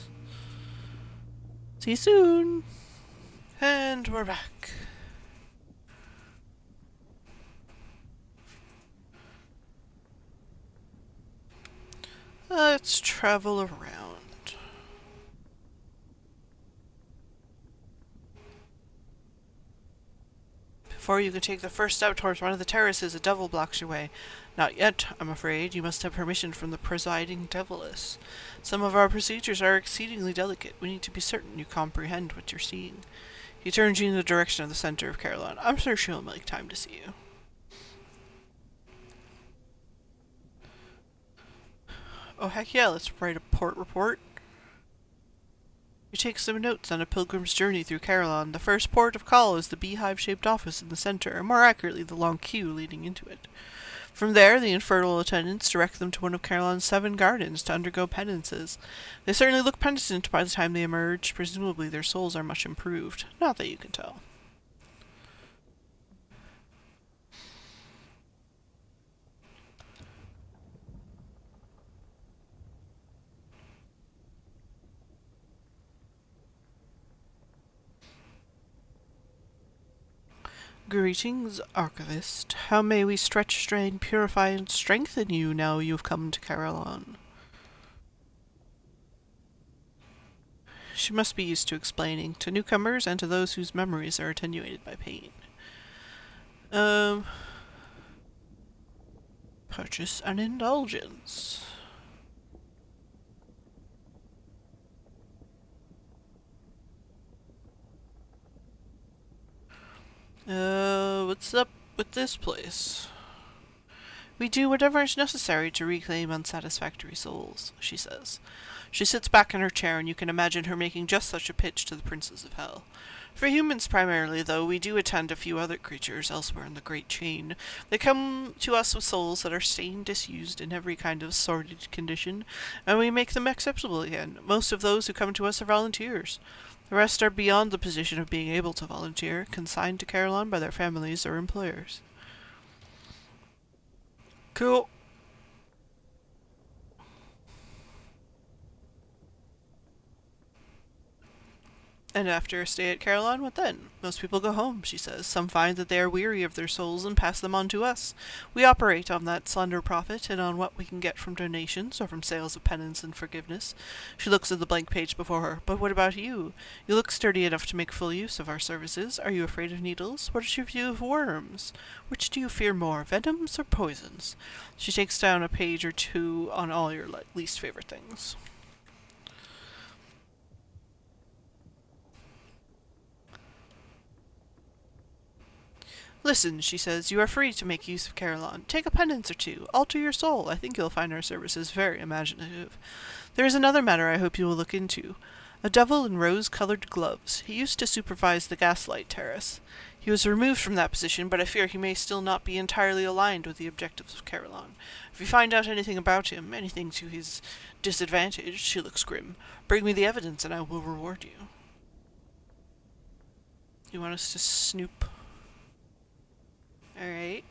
See you soon! And we're back. Let's travel around. Before you can take the first step towards one of the terraces, a devil blocks your way. Not yet, I'm afraid. You must have permission from the presiding deviless. Some of our procedures are exceedingly delicate. We need to be certain you comprehend what you're seeing. He turns you in the direction of the center of Caroline. I'm sure she'll make time to see you. Oh, heck yeah, let's write a port report. You take some notes on a pilgrim's journey through Caroline. The first port of call is the beehive-shaped office in the center, or more accurately, the long queue leading into it. From there, the infernal attendants direct them to one of Caroline's 7 gardens to undergo penances. They certainly look penitent by the time they emerge. Presumably their souls are much improved. Not that you can tell. Greetings, Archivist. How may we stretch, strain, purify, and strengthen you now you've come to Caroline? She must be used to explaining, to newcomers and to those whose memories are attenuated by pain. Purchase an indulgence. What's up with this place? We do whatever is necessary to reclaim unsatisfactory souls, she says. She sits back in her chair, and you can imagine her making just such a pitch to the princes of hell. For humans primarily, though, we do attend a few other creatures elsewhere in the great chain. They come to us with souls that are stained, disused, in every kind of sordid condition, and we make them acceptable again. Most of those who come to us are volunteers. The rest are beyond the position of being able to volunteer, consigned to Caroline by their families or employers. Cool. And after a stay at Caroline, what then? Most people go home, she says. Some find that they are weary of their souls and pass them on to us. We operate on that slender profit and on what we can get from donations or from sales of penance and forgiveness. She looks at the blank page before her. But what about you? You look sturdy enough to make full use of our services. Are you afraid of needles? What is your view of worms? Which do you fear more, venoms or poisons? She takes down a page or two on all your least favorite things. Listen, she says, you are free to make use of Carillon. Take a penance or two. Alter your soul. I think you'll find our services very imaginative. There is another matter I hope you will look into. A devil in rose-colored gloves. He used to supervise the gaslight terrace. He was removed from that position, but I fear he may still not be entirely aligned with the objectives of Carillon. If you find out anything about him, anything to his disadvantage, she looks grim, bring me the evidence and I will reward you. You want us to snoop? Alright.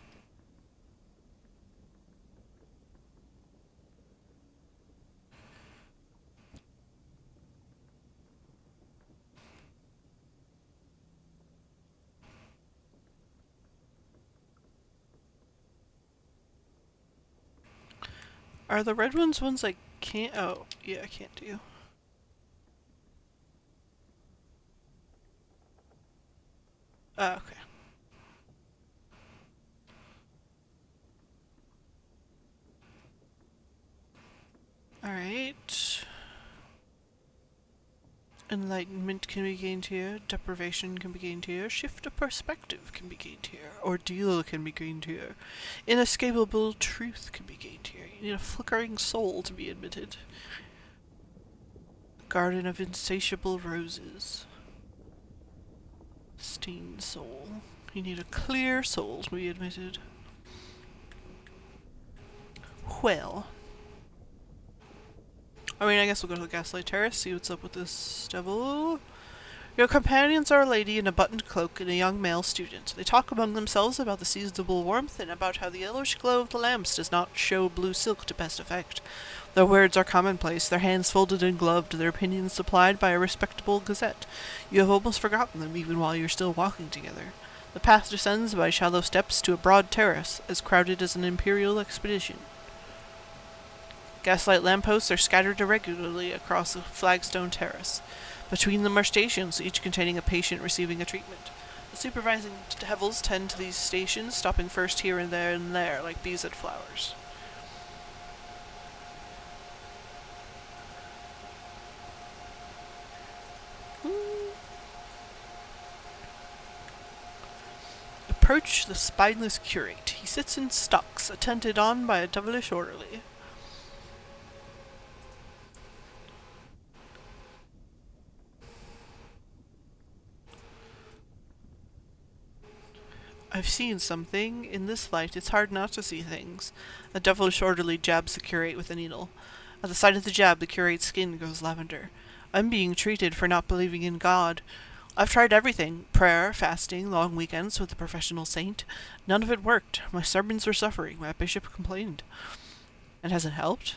Are the red ones I can't? Oh, yeah, I can't do. Okay. Alright. Enlightenment can be gained here, deprivation can be gained here, shift of perspective can be gained here, ordeal can be gained here, inescapable truth can be gained here. You need a flickering soul to be admitted. Garden of insatiable roses. Stained soul. You need a clear soul to be admitted. Well. I mean, I guess we'll go to the Gaslight Terrace, see what's up with this devil. Your companions are a lady in a buttoned cloak and a young male student. They talk among themselves about the seasonable warmth and about how the yellowish glow of the lamps does not show blue silk to best effect. Their words are commonplace, their hands folded and gloved, their opinions supplied by a respectable gazette. You have almost forgotten them, even while you're still walking together. The path descends by shallow steps to a broad terrace, as crowded as an imperial expedition. Gaslight lampposts are scattered irregularly across a flagstone terrace. Between them are stations, each containing a patient receiving a treatment. The supervising devils tend to these stations, stopping first here and there, like bees at flowers. Approach the spineless curate. He sits in stocks, attended on by a devilish orderly. I've seen something. In this light, it's hard not to see things. A devilish orderly jabs the curate with a needle. At the sight of the jab, the curate's skin goes lavender. I'm being treated for not believing in God. I've tried everything. Prayer, fasting, long weekends with a professional saint. None of it worked. My sermons were suffering. My bishop complained. It hasn't helped?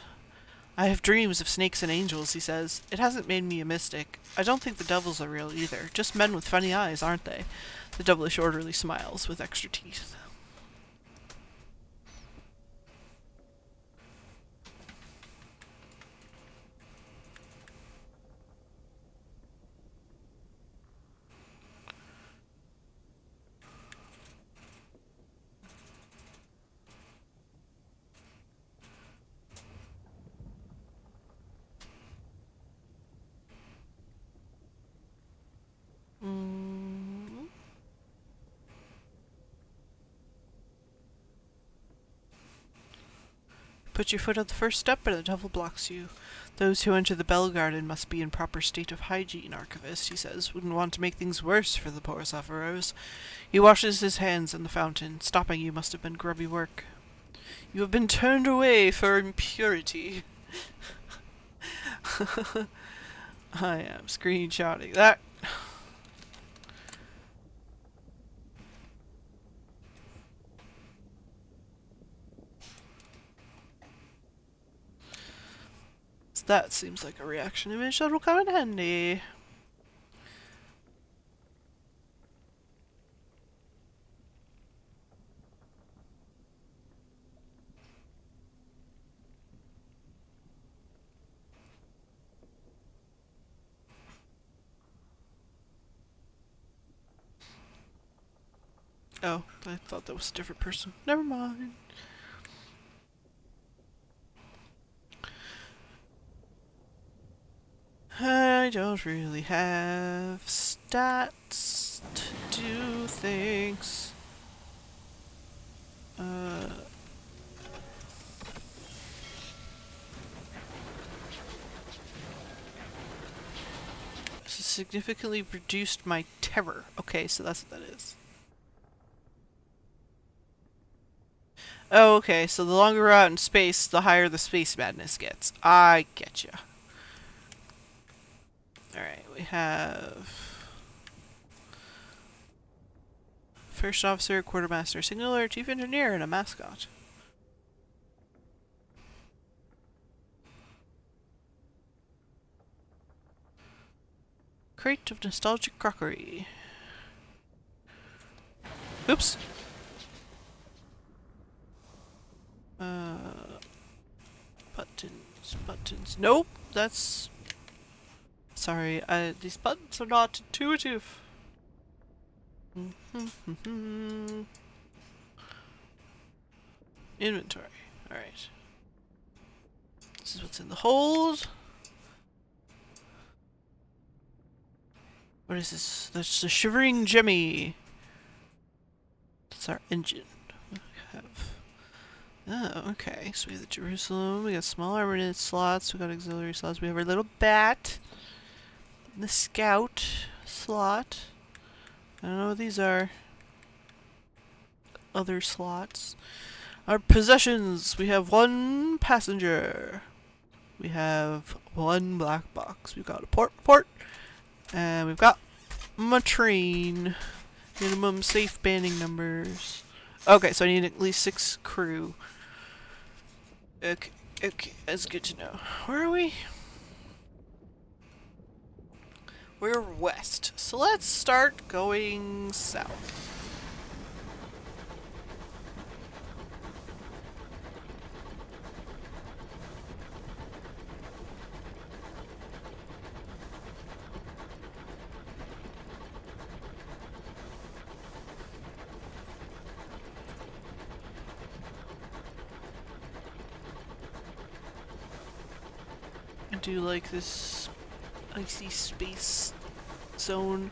I have dreams of snakes and angels, he says. It hasn't made me a mystic. I don't think the devils are real either. Just men with funny eyes, aren't they? The devilish orderly smiles with extra teeth. Put your foot on the first step and the devil blocks you. Those who enter the Bell Garden must be in proper state of hygiene, Archivist, he says. Wouldn't want to make things worse for the poor sufferers. He washes his hands in the fountain. Stopping you must have been grubby work. You have been turned away for impurity. I am screenshotting that. That seems like a reaction image that'll come in handy. Oh, I thought that was a different person. Never mind. I don't really have stats to do things. Significantly reduced my terror. Okay, so that's what that is. Oh, okay, so the longer we're out in space, the higher the space madness gets. I getcha. Alright, we have... First officer, quartermaster, signaler, chief engineer, and a mascot. Crate of nostalgic crockery. Oops. Buttons. Nope, that's... Sorry, these buttons are not intuitive. Inventory. Alright. This is what's in the hold. What is this? That's the Shivering Jemmy. That's our engine. We have... Oh, okay. So we have the Jerusalem, we got small armament slots, we got auxiliary slots, we have our little bat. The scout slot. I don't know what these are. Other slots. Our possessions. We have one passenger. We have one black box. We've got a port. And we've got my train. Minimum safe banding numbers. Okay, so I need at least 6 crew. Okay, that's good to know. Where are we? We're west. So let's start going south. I do like this icy space zone.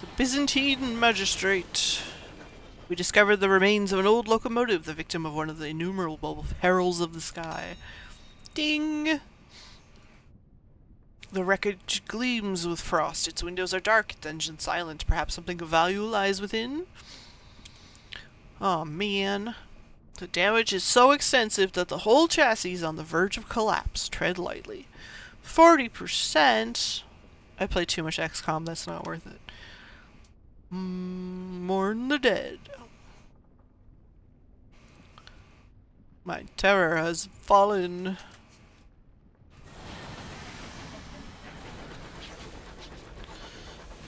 The Byzantine Magistrate. We discovered the remains of an old locomotive, the victim of one of the innumerable perils of the sky. Ding! The wreckage gleams with frost. Its windows are dark, its engine silent. Perhaps something of value lies within? Oh man. The damage is so extensive that the whole chassis is on the verge of collapse. Tread lightly. 40%? I play too much XCOM, that's not worth it. Mourn the dead. My terror has fallen.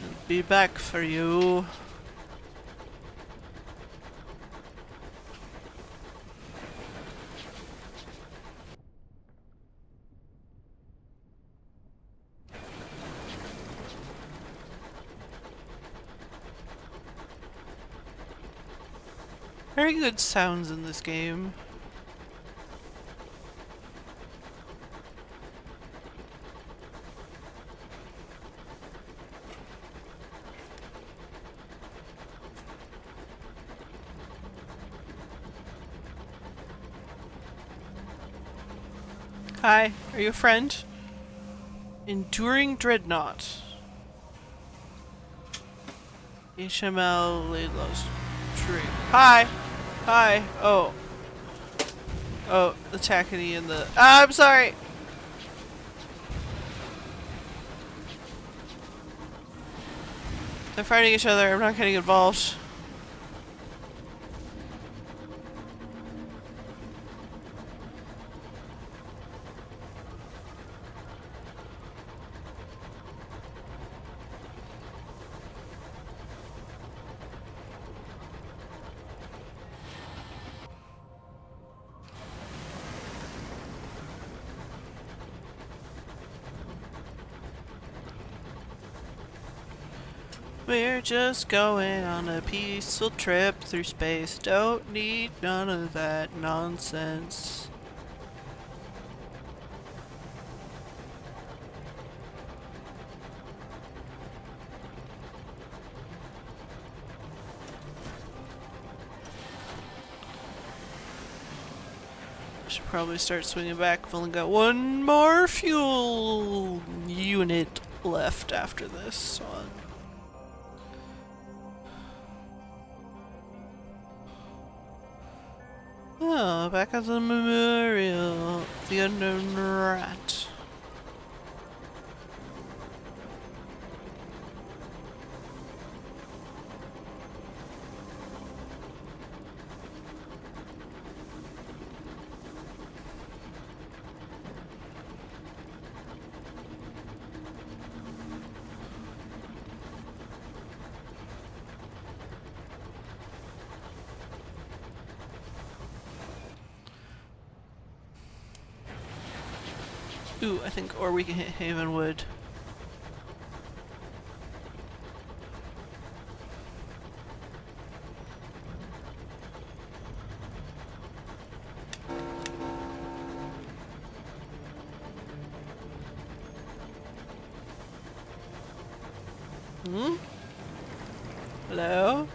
I'll be back for you. Very good sounds in this game. Hi, are you a friend? Enduring Dreadnought. HML Laidlaw's tree. Hi! Hi! Oh. Oh, the tackety and the... Ah, I'm sorry! They're fighting each other, I'm not getting involved. We're just going on a peaceful trip through space. Don't need none of that nonsense. Should probably start swinging back. I've only got one more fuel unit left after this one. Oh, back at the memorial. The unknown rat. Ooh, I think, or we can hit Havenwood. Hmm? Hello?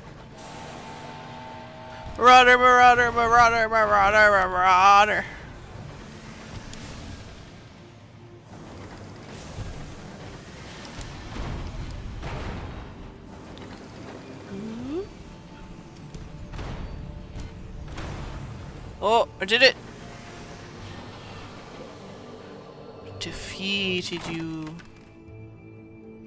Marauder, marauder, marauder, marauder, marauder. Oh, I did it! Defeated you.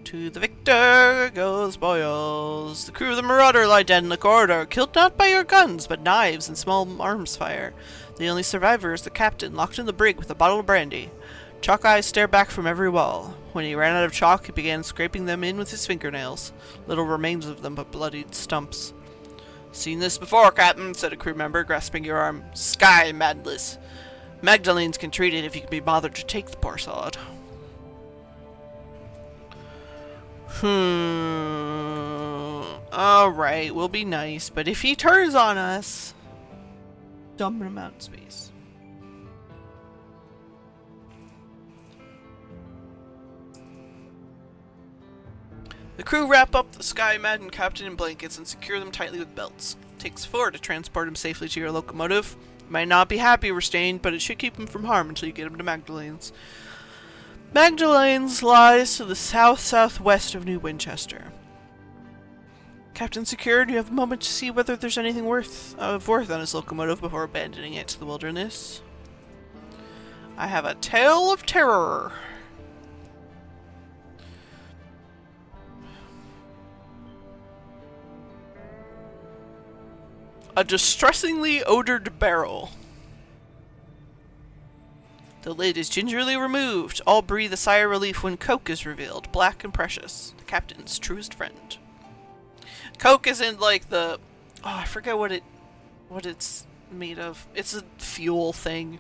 To the victor goes spoils. The crew of the Marauder lie dead in the corridor, killed not by your guns, but knives and small arms fire. The only survivor is the captain, locked in the brig with a bottle of brandy. Chalk eyes stare back from every wall. When he ran out of chalk, he began scraping them in with his fingernails. Little remains of them but bloodied stumps. Seen this before, Captain, said a crew member, grasping your arm. Sky madness. Magdalenes can treat it if you can be bothered to take the poor sod. Alright, we'll be nice, but if he turns on us, dump him out in space. The crew wrap up the sky-maddened captain in blankets and secure them tightly with belts. It takes 4 to transport him safely to your locomotive. You might not be happy we're staying, but it should keep him from harm until you get him to Magdalene's. Magdalene's lies to the south-southwest of New Winchester. Captain secured, you have a moment to see whether there's anything worth on his locomotive before abandoning it to the wilderness. I have a tale of terror. A distressingly odored barrel. The lid is gingerly removed. All breathe a sigh of relief when Coke is revealed, black and precious, the captain's truest friend. Coke isn't like the... Oh, I forget what it's made of. It's a fuel thing.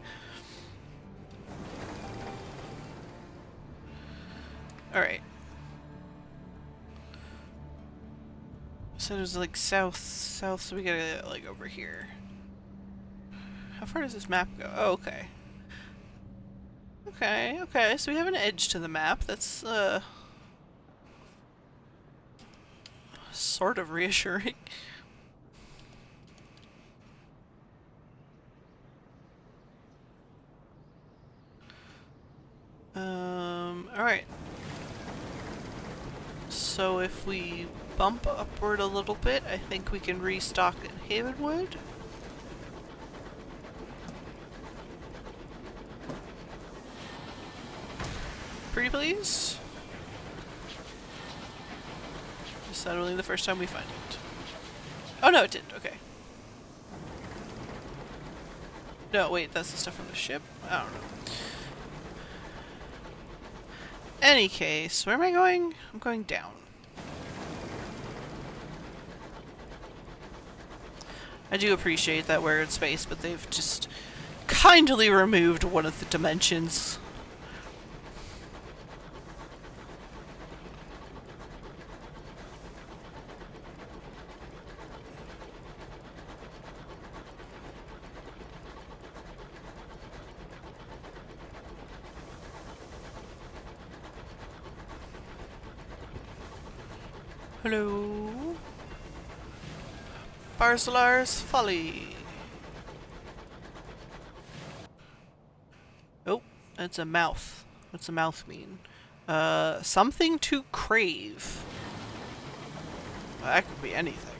Alright. So it was like south, so we gotta like over here. How far does this map go? Oh, okay. Okay, so we have an edge to the map. That's, sort of reassuring. Alright. So if we bump upward a little bit, I think we can restock in Havenwood. Pretty please? Is that only the first time we find it? Oh no, it did. Okay. No, wait, that's the stuff from the ship? I don't know. Any case, where am I going? I'm going down. I do appreciate that we're in space, but they've just kindly removed one of the dimensions. Hello? Barcelar's Folly. It's a mouth. What's a mouth mean? Something to crave. Well, that could be anything.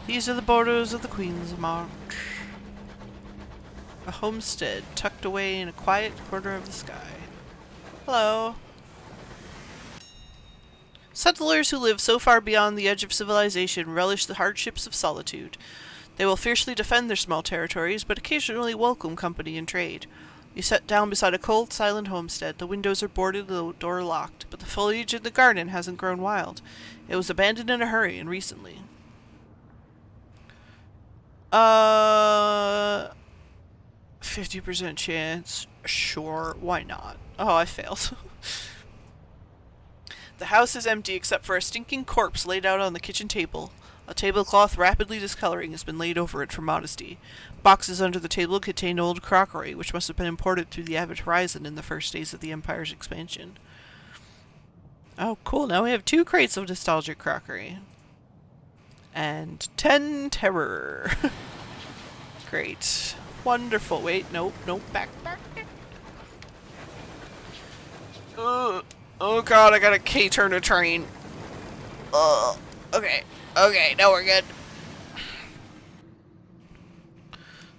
These are the borders of the Queen's March. A homestead tucked away in a quiet corner of the sky. Hello. Settlers who live so far beyond the edge of civilization relish the hardships of solitude. They will fiercely defend their small territories, but occasionally welcome company and trade. You sit down beside a cold, silent homestead. The windows are boarded, the door locked, but the foliage in the garden hasn't grown wild. It was abandoned in a hurry and recently. 50% chance. Sure, why not? Oh, I failed. The house is empty except for a stinking corpse laid out on the kitchen table. A tablecloth rapidly discoloring has been laid over it for modesty. Boxes under the table contain old crockery, which must have been imported through the avid horizon in the first days of the Empire's expansion. Oh, cool. Now we have 2 crates of nostalgic crockery. And 10 terror. Great. Wonderful. Wait, nope, back. Oh god, I got a K-turn a train. Okay, now we're good.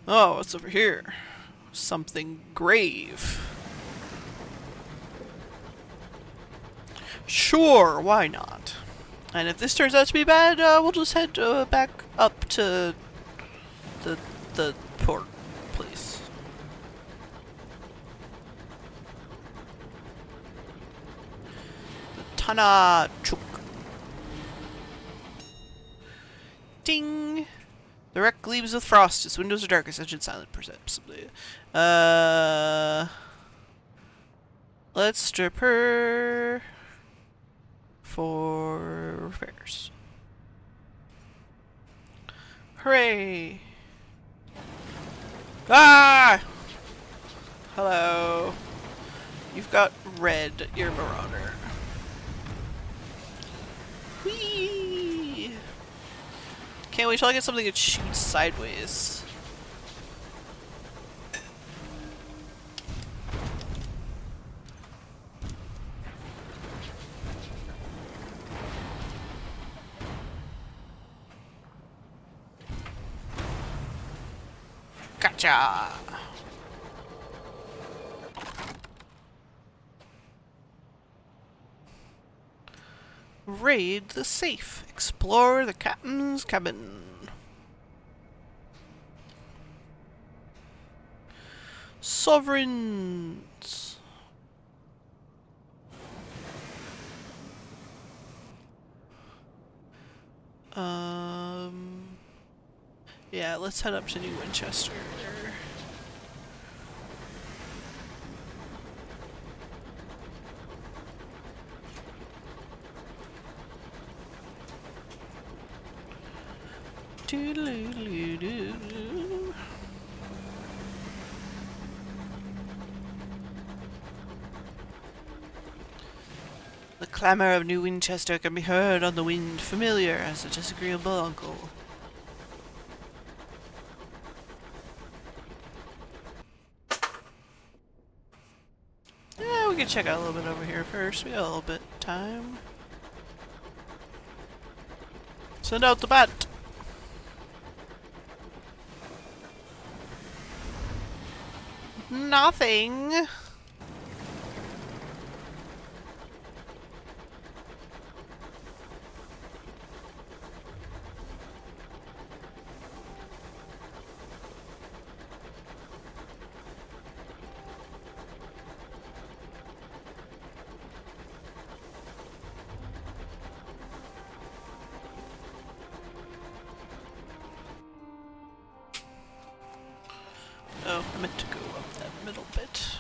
Oh, what's over here? Something grave. Sure, why not? And if this turns out to be bad, we'll just head back up to the port place. The Tana Chuk. Ding! The wreck gleams with frost. Its windows are dark, its engine silent perceptibly. Let's strip her for repairs. Hooray! Ah! Hello. You've got red. You're a marauder. Whee! Can't wait till I get something that shoots sideways. Gotcha! Raid the safe. Explore the captain's cabin. Sovereigns. Yeah, let's head up to New Winchester. Doo-doo-doo-doo. The clamor of New Winchester can be heard on the wind, familiar as a disagreeable uncle. Yeah, we can check out a little bit over here first. We got a little bit of time. Send out the bat! Nothing! Oh, I meant to go up that middle bit.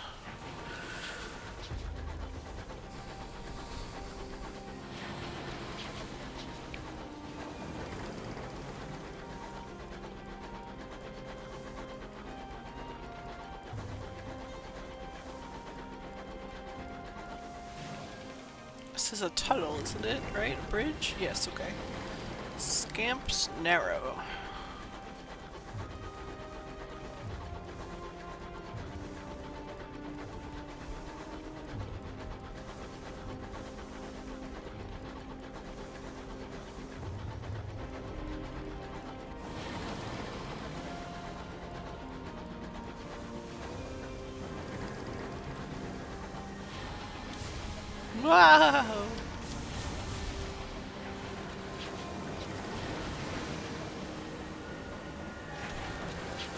This is a tunnel, isn't it? Right? A bridge? Yes, okay. Scamps Narrow. Wow!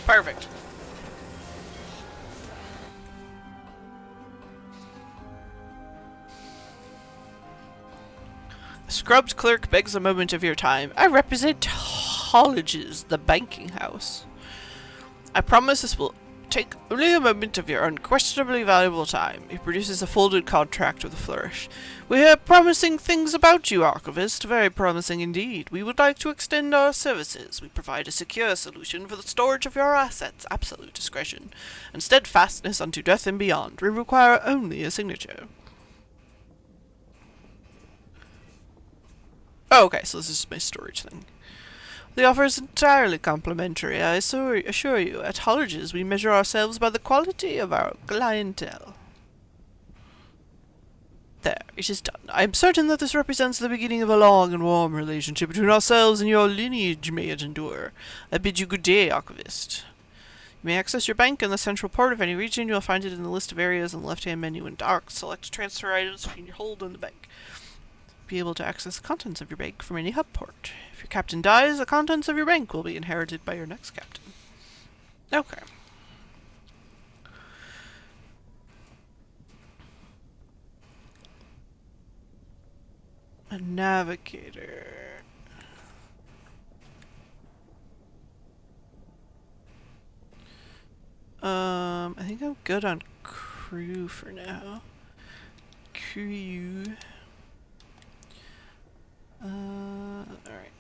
Perfect. Scrubbed clerk begs a moment of your time. I represent Holliges, the banking house. I promise this will take only a moment of your unquestionably valuable time. He produces a folded contract with a flourish. We hear promising things about you, Archivist. Very promising indeed. We would like to extend our services. We provide a secure solution for the storage of your assets, absolute discretion, and steadfastness unto death and beyond. We require only a signature. Oh, okay, so this is my storage thing. The offer is entirely complimentary, I assure you. At Holliges, we measure ourselves by the quality of our clientele. There, it is done. I am certain that this represents the beginning of a long and warm relationship between ourselves, and your lineage may it endure. I bid you good day, Archivist. You may access your bank in the central part of any region. You'll find it in the list of areas on the left-hand menu in dark. Select transfer items between your hold and the bank. Be able to access the contents of your bank from any hub port. If your captain dies, the contents of your bank will be inherited by your next captain. Okay. A navigator. I think I'm good on crew for now. Crew. Alright.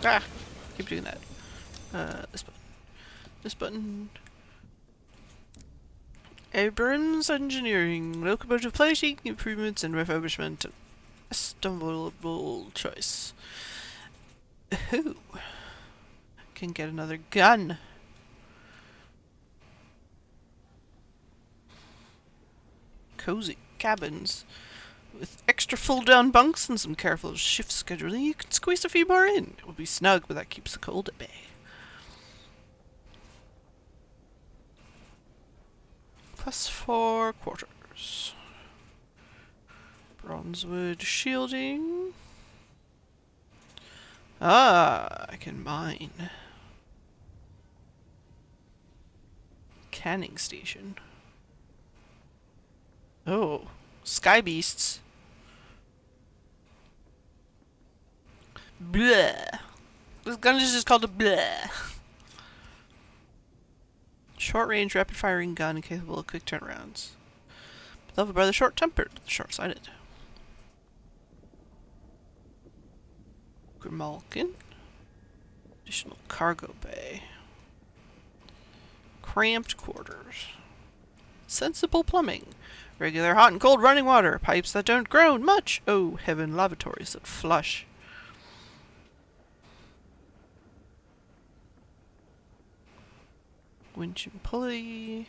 Ah! Keep doing that. This button. This button. Abrams Engineering. Locomotive plating, improvements, and refurbishment. Estimable choice. Ooh. Can get another gun. Cozy cabins. With extra fold-down bunks and some careful shift scheduling, you can squeeze a few more in. It will be snug, but that keeps the cold at bay. +4 quarters. Bronzewood shielding. Ah, I can mine. Canning station. Oh, sky beasts. Bleh. This gun is just called a bleh. Short-range, rapid-firing gun capable of quick turnarounds. Beloved by the short-tempered, short-sighted. Grimalkin. Additional cargo bay. Cramped quarters. Sensible plumbing. Regular hot and cold running water. Pipes that don't groan much. Oh, heaven, lavatories that flush. Winch and pulley.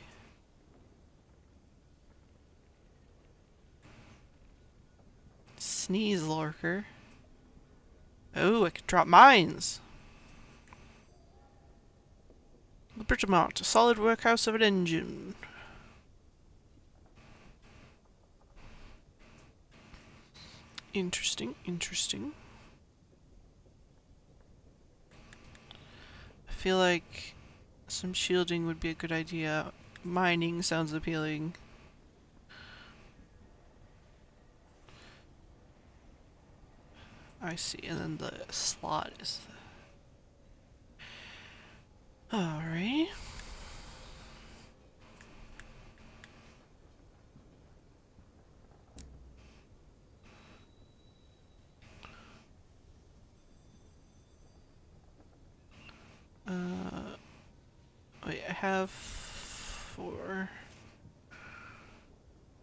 Sneeze lurker. Oh, I could drop mines. Lubricant, a solid workhouse of an engine. Interesting, interesting. I feel like some shielding would be a good idea. Mining sounds appealing. I see, and then the slot is the... Alright. have for?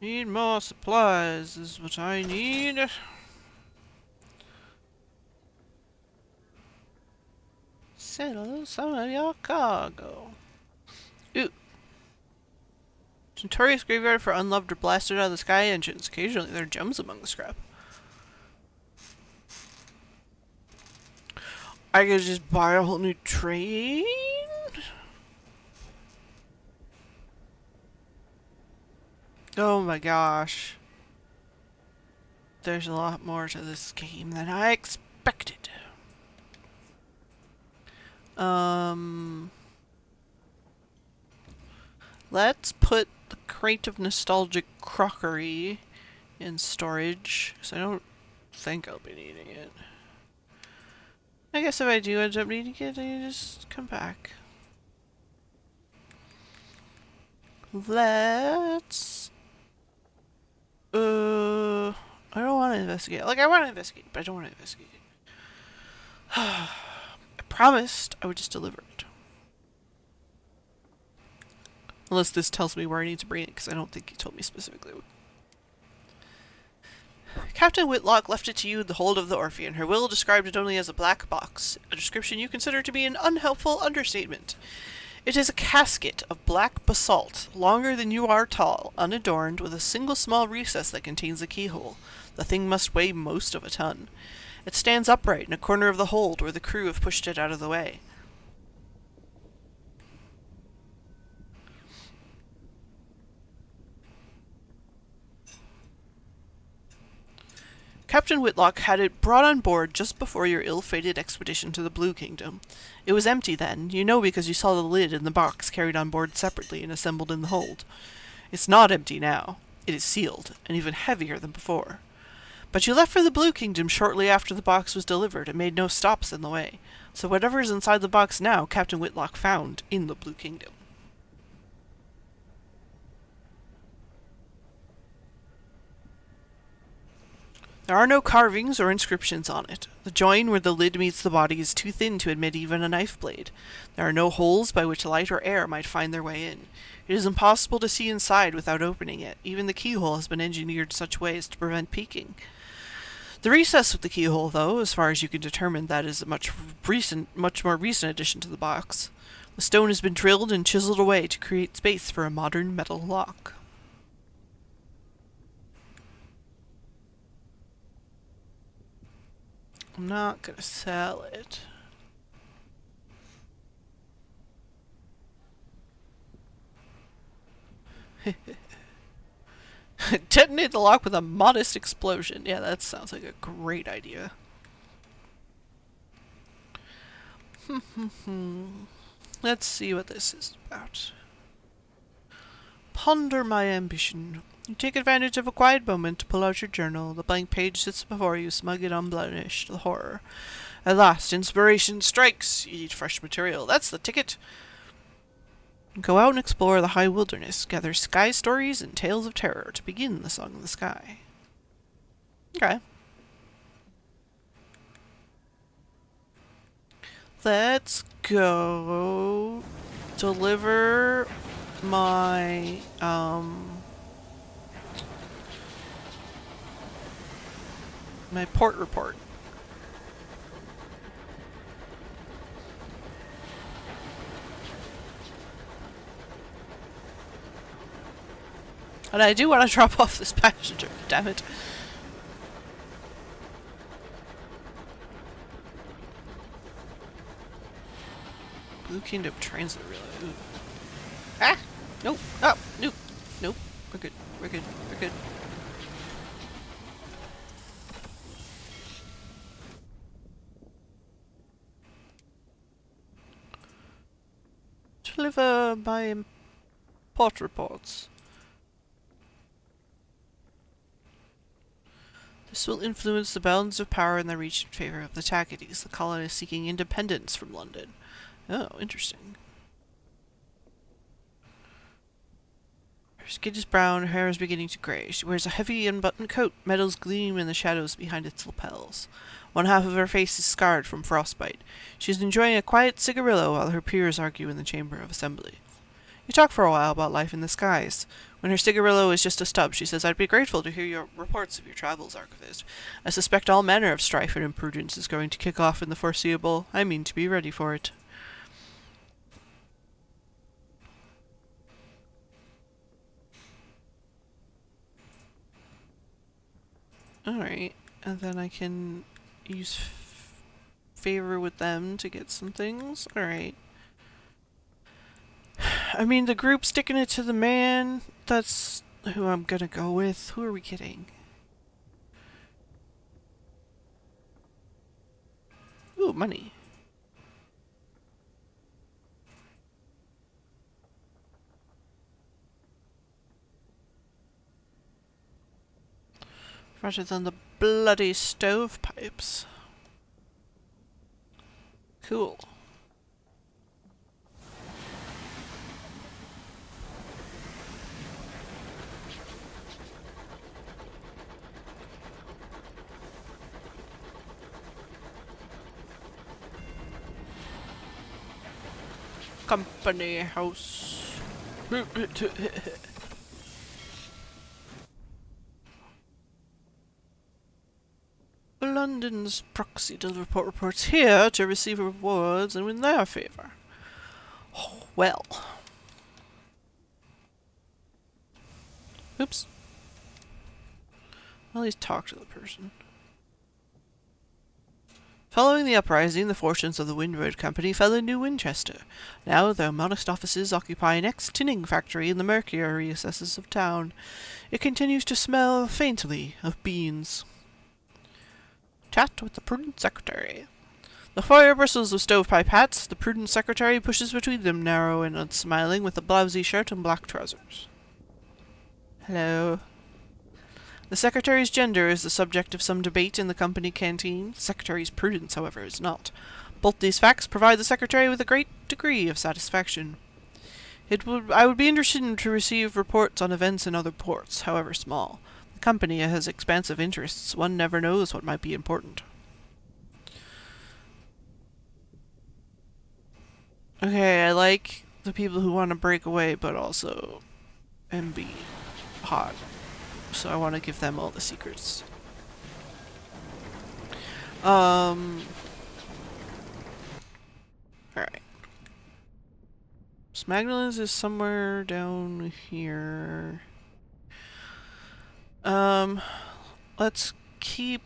Need more supplies is what I need. Settle some of your cargo. Ooh. Notorious graveyard for unloved or blasted out of the sky engines. Occasionally there are gems among the scrap. I could just buy a whole new train? Oh my gosh. There's a lot more to this game than I expected. Let's put the crate of nostalgic crockery in storage, because I don't think I'll be needing it. I guess if I do end up needing it, I just come back. Let's... I don't want to investigate. Like, I want to investigate, but I don't want to investigate. I promised I would just deliver it. Unless this tells me where I need to bring it, because I don't think he told me specifically. Captain Whitlock left it to you in the hold of the Orphean. Her will described it only as a black box, a description you consider to be an unhelpful understatement. It is a casket of black basalt, longer than you are tall, unadorned, with a single small recess that contains a keyhole. The thing must weigh most of a ton. It stands upright in a corner of the hold where the crew have pushed it out of the way. Captain Whitlock had it brought on board just before your ill-fated expedition to the Blue Kingdom. It was empty then, you know, because you saw the lid and the box carried on board separately and assembled in the hold. It's not empty now. It is sealed, and even heavier than before. But you left for the Blue Kingdom shortly after the box was delivered and made no stops in the way. So whatever is inside the box now, Captain Whitlock found in the Blue Kingdom. There are no carvings or inscriptions on it. The join where the lid meets the body is too thin to admit even a knife blade. There are no holes by which light or air might find their way in. It is impossible to see inside without opening it. Even the keyhole has been engineered such way as to prevent peeking. The recess with the keyhole, though, as far as you can determine, that is a much more recent addition to the box. The stone has been drilled and chiseled away to create space for a modern metal lock. I'm not gonna sell it. Detonate the lock with a modest explosion. Yeah, that sounds like a great idea. Let's see what this is about. Ponder my ambition. You take advantage of a quiet moment to pull out your journal. The blank page sits before you, smug and unblemished. The horror. At last, inspiration strikes. You need fresh material. That's the ticket. Go out and explore the high wilderness. Gather sky stories and tales of terror to begin the Song of the Sky. Okay. Let's go deliver my, my port report. And I do want to drop off this passenger, damn it. Blue Kingdom Transit really. Ooh. Ah! Nope. Oh, nope. Nope. We're good. We're good. We're good. Deliver my port reports. This will influence the balance of power in the region in favor of the Tacites, the colonists seeking independence from London. Oh, interesting. Her skin is brown, her hair is beginning to grey. She wears a heavy unbuttoned coat. Metals gleam in the shadows behind its lapels. One half of her face is scarred from frostbite. She is enjoying a quiet cigarillo while her peers argue in the Chamber of Assembly. We talk for a while about life in the skies. When her cigarillo is just a stub, she says, I'd be grateful to hear your reports of your travels, Archivist. I suspect all manner of strife and imprudence is going to kick off in the foreseeable. I mean to be ready for it. Alright, and then I can use favor with them to get some things. Alright. I mean, the group sticking it to the man, that's who I'm gonna go with. Who are we kidding? Ooh, money. Fresher than the bloody stovepipes. Cool. Company house. London's proxy does report reports here to receive rewards and win their favour. Oh, well. Oops. Well, at least talk to the person. Following the uprising, the fortunes of the Windroad Company fell in New Winchester. Now their modest offices occupy an ex-tinning factory in the murkier recesses of town. It continues to smell faintly of beans. Chat with the prudent secretary. The foyer bristles with stovepipe hats. The prudent secretary pushes between them, narrow and unsmiling, with a blousy shirt and black trousers. Hello. The secretary's gender is the subject of some debate in the company canteen. The secretary's prudence, however, is not. Both these facts provide the secretary with a great degree of satisfaction. I would be interested to receive reports on events in other ports, however small. The company has expansive interests. One never knows what might be important. Okay, I like the people who want to break away, but also and be hot. So I want to give them all the secrets. Alright. So Magdalene's is somewhere down here. Let's keep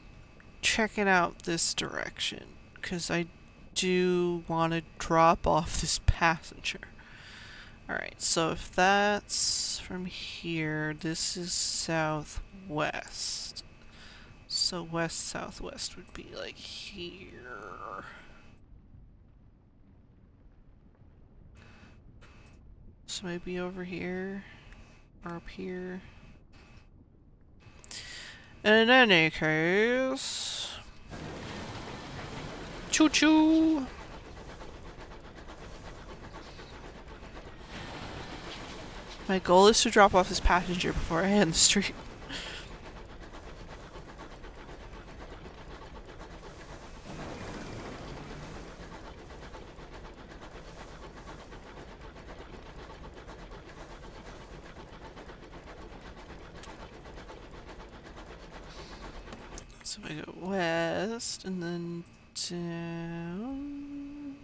checking out this direction, because I do want to drop off this passenger. Alright, so if that's from here, this is southwest. So west-southwest would be like here. So maybe over here, or up here. In any case... Choo-choo! My goal is to drop off this passenger before I hit the street. So I go west and then down.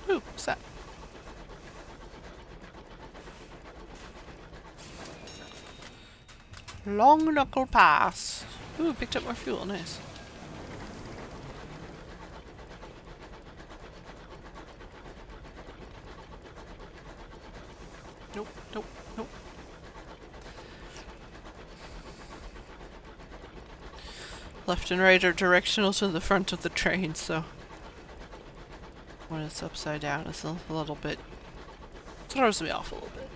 Ooh, what's that? Long knuckle pass. Ooh, picked up more fuel, nice. Nope, nope, nope. Left and right are directional to the front of the train, so when it's upside down, it's a little bit... throws me off a little bit.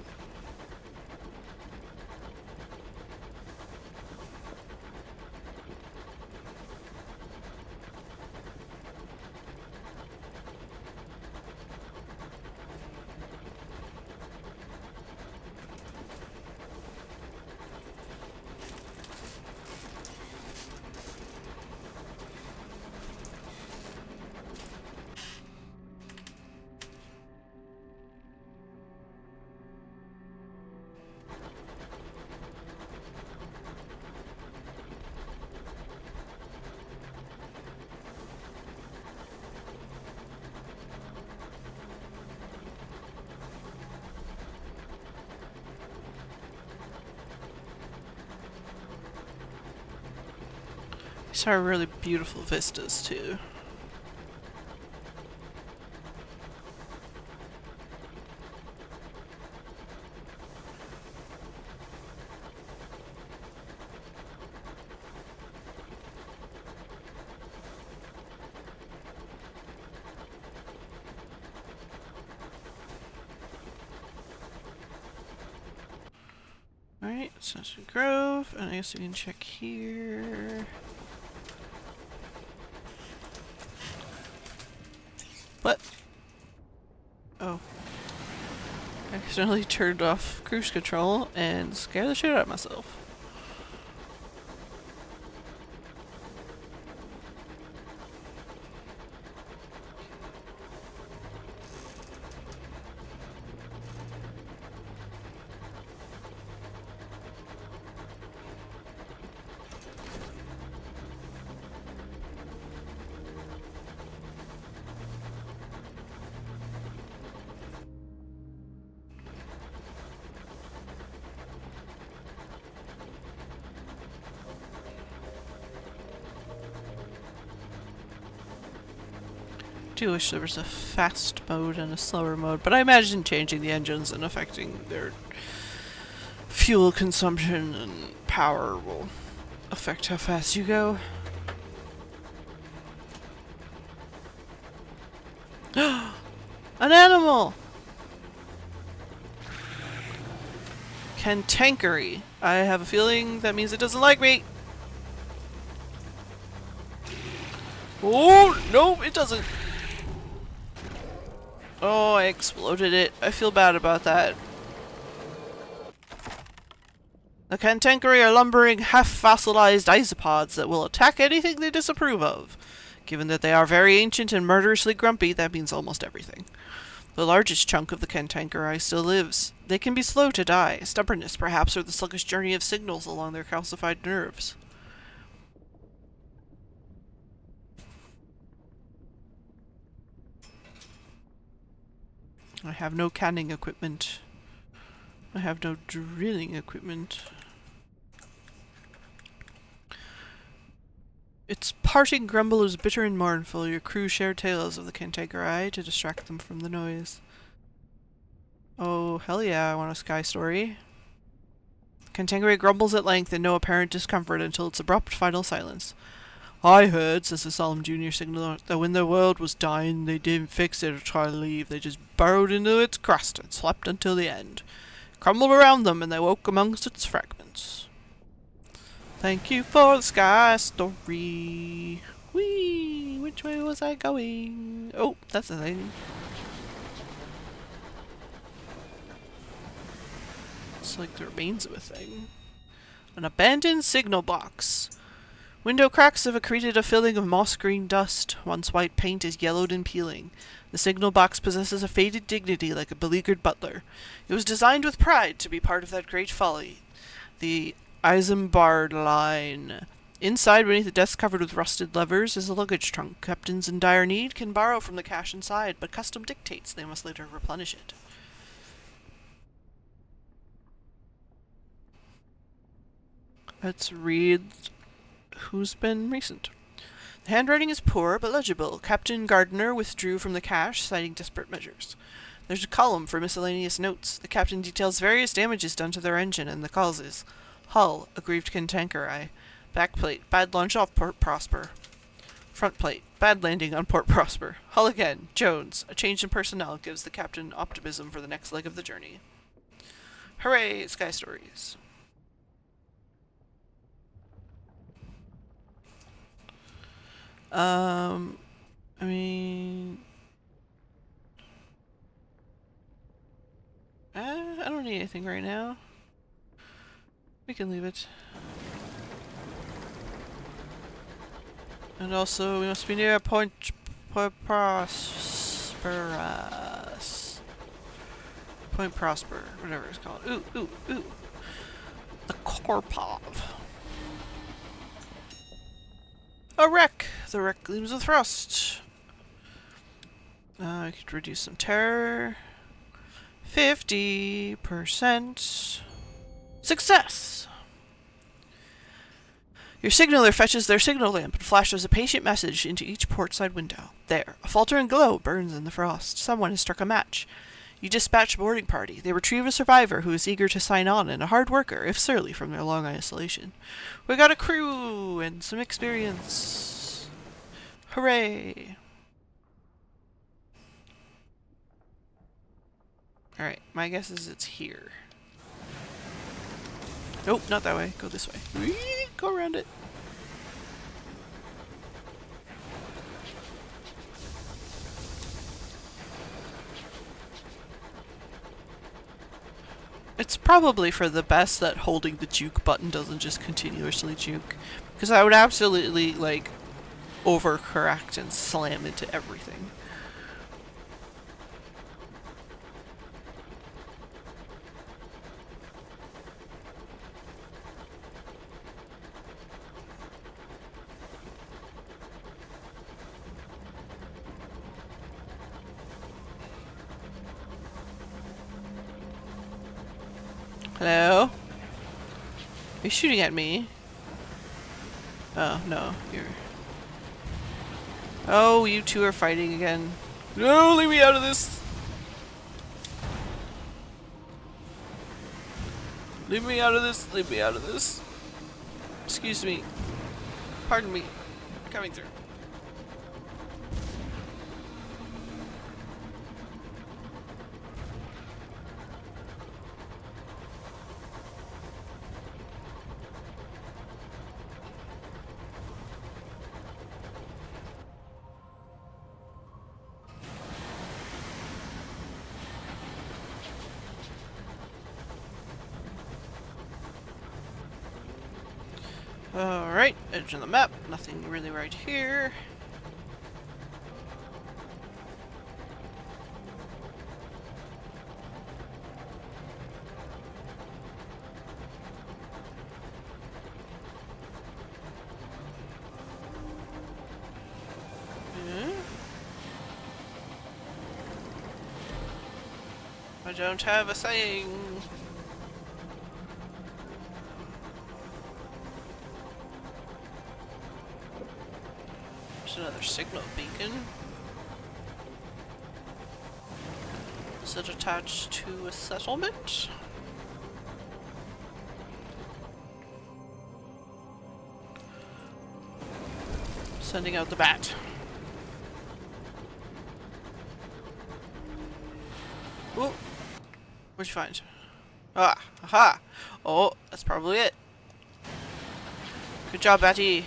These are really beautiful vistas, too. Alright, Sunset Grove, and I guess we can check here. What? Oh. I accidentally turned off cruise control and scared the shit out of myself. Do wish there was a fast mode and a slower mode, but I imagine changing the engines and affecting their fuel consumption and power will affect how fast you go. An animal! Cantankerous. I have a feeling that means it doesn't like me. Oh, no, it doesn't. Oh, I exploded it. I feel bad about that. The Cantankerous are lumbering, half-fossilized isopods that will attack anything they disapprove of. Given that they are very ancient and murderously grumpy, that means almost everything. The largest chunk of the Cantankerous still lives. They can be slow to die, stubbornness perhaps, or the sluggish journey of signals along their calcified nerves. I have no canning equipment. I have no drilling equipment. Its parting grumble is bitter and mournful. Your crew share tales of the Cantankerous to distract them from the noise. Oh, hell yeah, I want a sky story. Cantankerous grumbles at length in no apparent discomfort until its abrupt final silence. I heard, says the solemn junior signaller, that when their world was dying, they didn't fix it or try to leave. They just burrowed into its crust and slept until the end. It crumbled around them and they woke amongst its fragments. Thank you for the sky story. Whee! Which way was I going? Oh, that's the thing. It's like the remains of a thing. An abandoned signal box. Window cracks have accreted a filling of moss-green dust. Once white paint is yellowed and peeling. The signal box possesses a faded dignity like a beleaguered butler. It was designed with pride to be part of that great folly, the Isambard line. Inside, beneath a desk covered with rusted levers, is a luggage trunk. Captains in dire need can borrow from the cash inside, but custom dictates they must later replenish it. Let's read who's been recent. The handwriting is poor, but legible. Captain Gardner withdrew from the cache, citing desperate measures. There's a column for miscellaneous notes. The captain details various damages done to their engine and the causes. Hull, aggrieved Cantankerous. Backplate, bad launch off Port Prosper. Front plate, bad landing on Port Prosper. Hull again, Jones. A change in personnel gives the captain optimism for the next leg of the journey. Hooray, Sky Stories. I mean, I don't need anything right now. We can leave it. And also, we must be near Point Prosperous. Point Prosper, whatever it's called. Ooh, ooh, ooh. The Korpov. A wreck! The wreck gleams with rust. I could reduce some terror. 50%. Success! Your signaler fetches their signal lamp and flashes a patient message into each portside window. There, a faltering glow burns in the frost. Someone has struck a match. You dispatch a boarding party. They retrieve a survivor who is eager to sign on and a hard worker, if surly from their long isolation. We got a crew and some experience. Hooray! Alright, my guess is it's here. Nope, not that way. Go this way. Whee! Go around it. It's probably for the best that holding the juke button doesn't just continuously juke. Because I would absolutely, like, overcorrect and slam into everything. Hello? Are you shooting at me? Oh, no. You're... Oh, you two are fighting again. No, leave me out of this! Leave me out of this! Leave me out of this! Excuse me. Pardon me. Coming through. Alright, edge of the map. Nothing really right here. I don't have a saying. There's another signal beacon. Is it attached to a settlement? Sending out the bat. Oh, what'd you find? Ah, aha! Oh, that's probably it. Good job, Batty.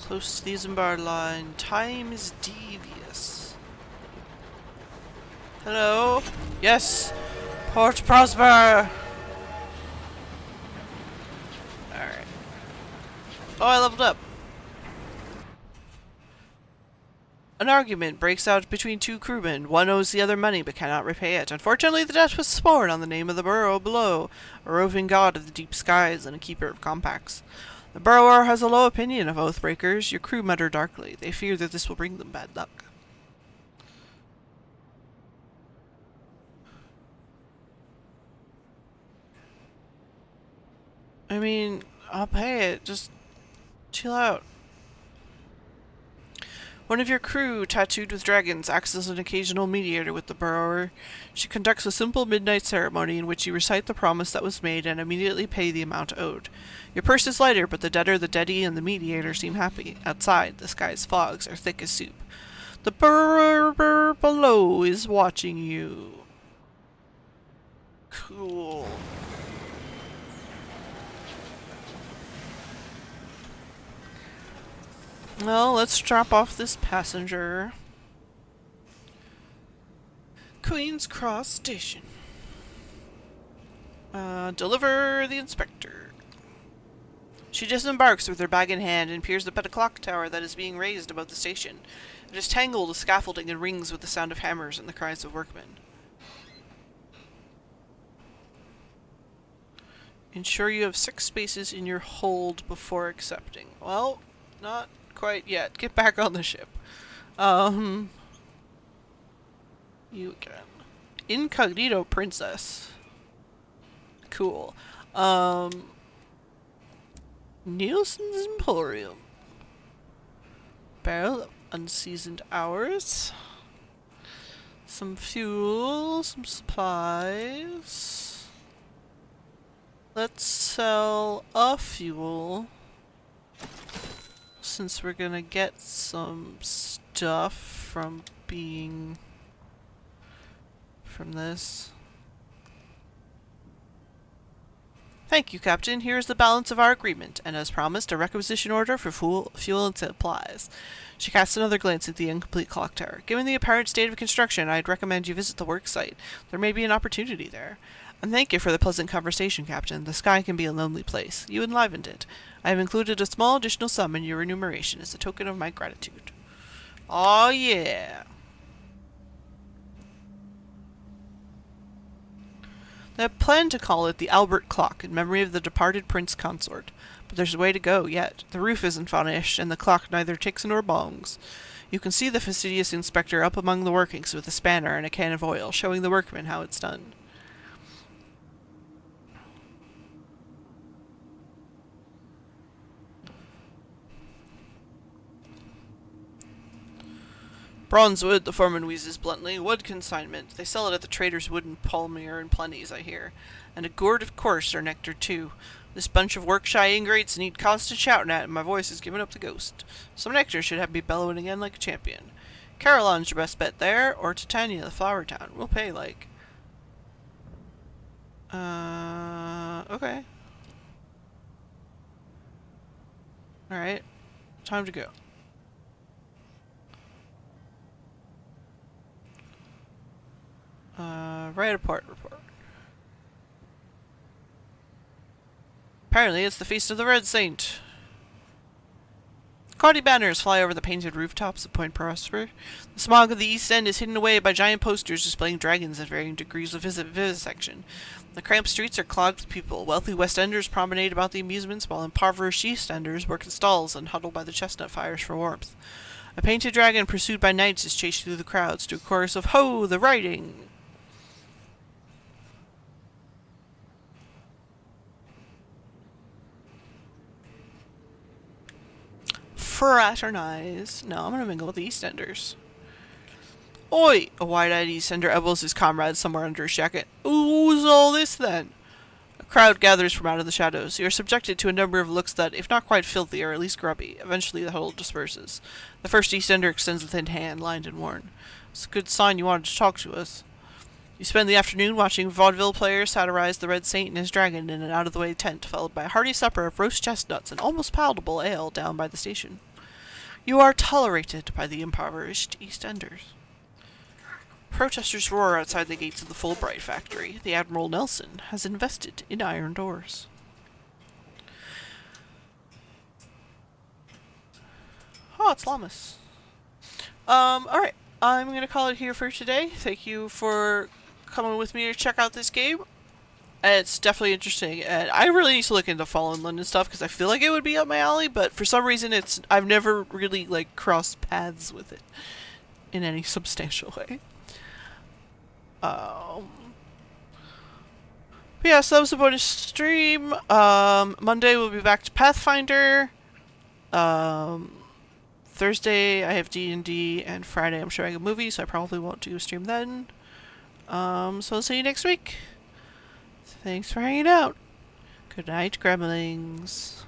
Close to the Isambard line. Time is devious. Hello? Yes! Port Prosper! Alright. Oh, I leveled up. An argument breaks out between two crewmen. One owes the other money but cannot repay it. Unfortunately, the debt was sworn on the name of the burrow below, a roving god of the deep skies and a keeper of compacts. The burrower has a low opinion of oathbreakers. Your crew mutter darkly. They fear that this will bring them bad luck. I mean, I'll pay it. Just chill out. One of your crew, tattooed with dragons, acts as an occasional mediator with the burrower. She conducts a simple midnight ceremony in which you recite the promise that was made and immediately pay the amount owed. Your purse is lighter, but the debtor, the deady, and the mediator seem happy. Outside, the sky's fogs are thick as soup. The burrower below is watching you. Cool. Well, let's drop off this passenger. Queen's Cross Station. Deliver the inspector. She disembarks with her bag in hand and peers up at a clock tower that is being raised above the station. It is tangled with scaffolding and rings with the sound of hammers and the cries of workmen. Ensure you have 6 spaces in your hold before accepting. Well, not quite yet. Get back on the ship. You again. Incognito princess. Cool. Nielsen's Emporium. Barrel of unseasoned hours. Some fuel, some supplies. Let's sell a fuel. Since we're gonna get some stuff from being... from this. Thank you, Captain. Here is the balance of our agreement, and as promised, a requisition order for fuel and supplies. She casts another glance at the incomplete clock tower. Given the apparent state of construction, I'd recommend you visit the work site. There may be an opportunity there. And thank you for the pleasant conversation, Captain. The sky can be a lonely place. You enlivened it. I have included a small additional sum in your remuneration as a token of my gratitude. Aw, yeah. They had planned to call it the Albert Clock in memory of the departed prince consort, but there's a way to go yet. The roof isn't finished, and the clock neither ticks nor bongs. You can see the fastidious inspector up among the workings with a spanner and a can of oil, showing the workmen how it's done. Bronze wood, the foreman wheezes bluntly. Wood consignment. They sell it at the trader's wood and palmier in plenties, I hear. And a gourd of course or nectar, too. This bunch of work-shy ingrates need constant shouting at, and my voice is giving up the ghost. Some nectar should have me bellowing again like a champion. Carillon's your best bet there, or Titania, the flower town. We'll pay, like... okay. Alright. Time to go. Right apart report. Apparently it's the Feast of the Red Saint. Gaudy banners fly over the painted rooftops of Point Prosper. The smog of the East End is hidden away by giant posters displaying dragons at varying degrees of vivisection. The cramped streets are clogged with people. Wealthy West Enders promenade about the amusements, while impoverished East Enders work in stalls and huddle by the chestnut fires for warmth. A painted dragon pursued by knights is chased through the crowds to a chorus of "Ho, the riding!" Fraternize. No, I'm gonna mingle with the Eastenders. Oi! A wide-eyed Eastender elbows his comrade somewhere under his jacket. Who's all this, then? A crowd gathers from out of the shadows. You are subjected to a number of looks that, if not quite filthy, are at least grubby. Eventually the huddle disperses. The first Eastender extends a thin hand, lined and worn. It's a good sign you wanted to talk to us. You spend the afternoon watching vaudeville players satirize the Red Saint and his dragon in an out-of-the-way tent, followed by a hearty supper of roast chestnuts and almost palatable ale down by the station. You are tolerated by the impoverished East Enders. Protesters roar outside the gates of the Fulbright factory. The Admiral Nelson has invested in iron doors. Oh, it's Lamas. Alright. I'm gonna call it here for today. Thank you for coming with me to check out this game. It's definitely interesting, and I really need to look into Fallen London stuff because I feel like it would be up my alley, but for some reason I've never really like crossed paths with it in any substantial way. But yeah, so that was a bonus stream. Monday we'll be back to Pathfinder. Thursday I have D&D, and Friday I'm showing a movie, so I probably won't do a stream then. So I'll see you next week. Thanks for hanging out. Good night, Gremlings.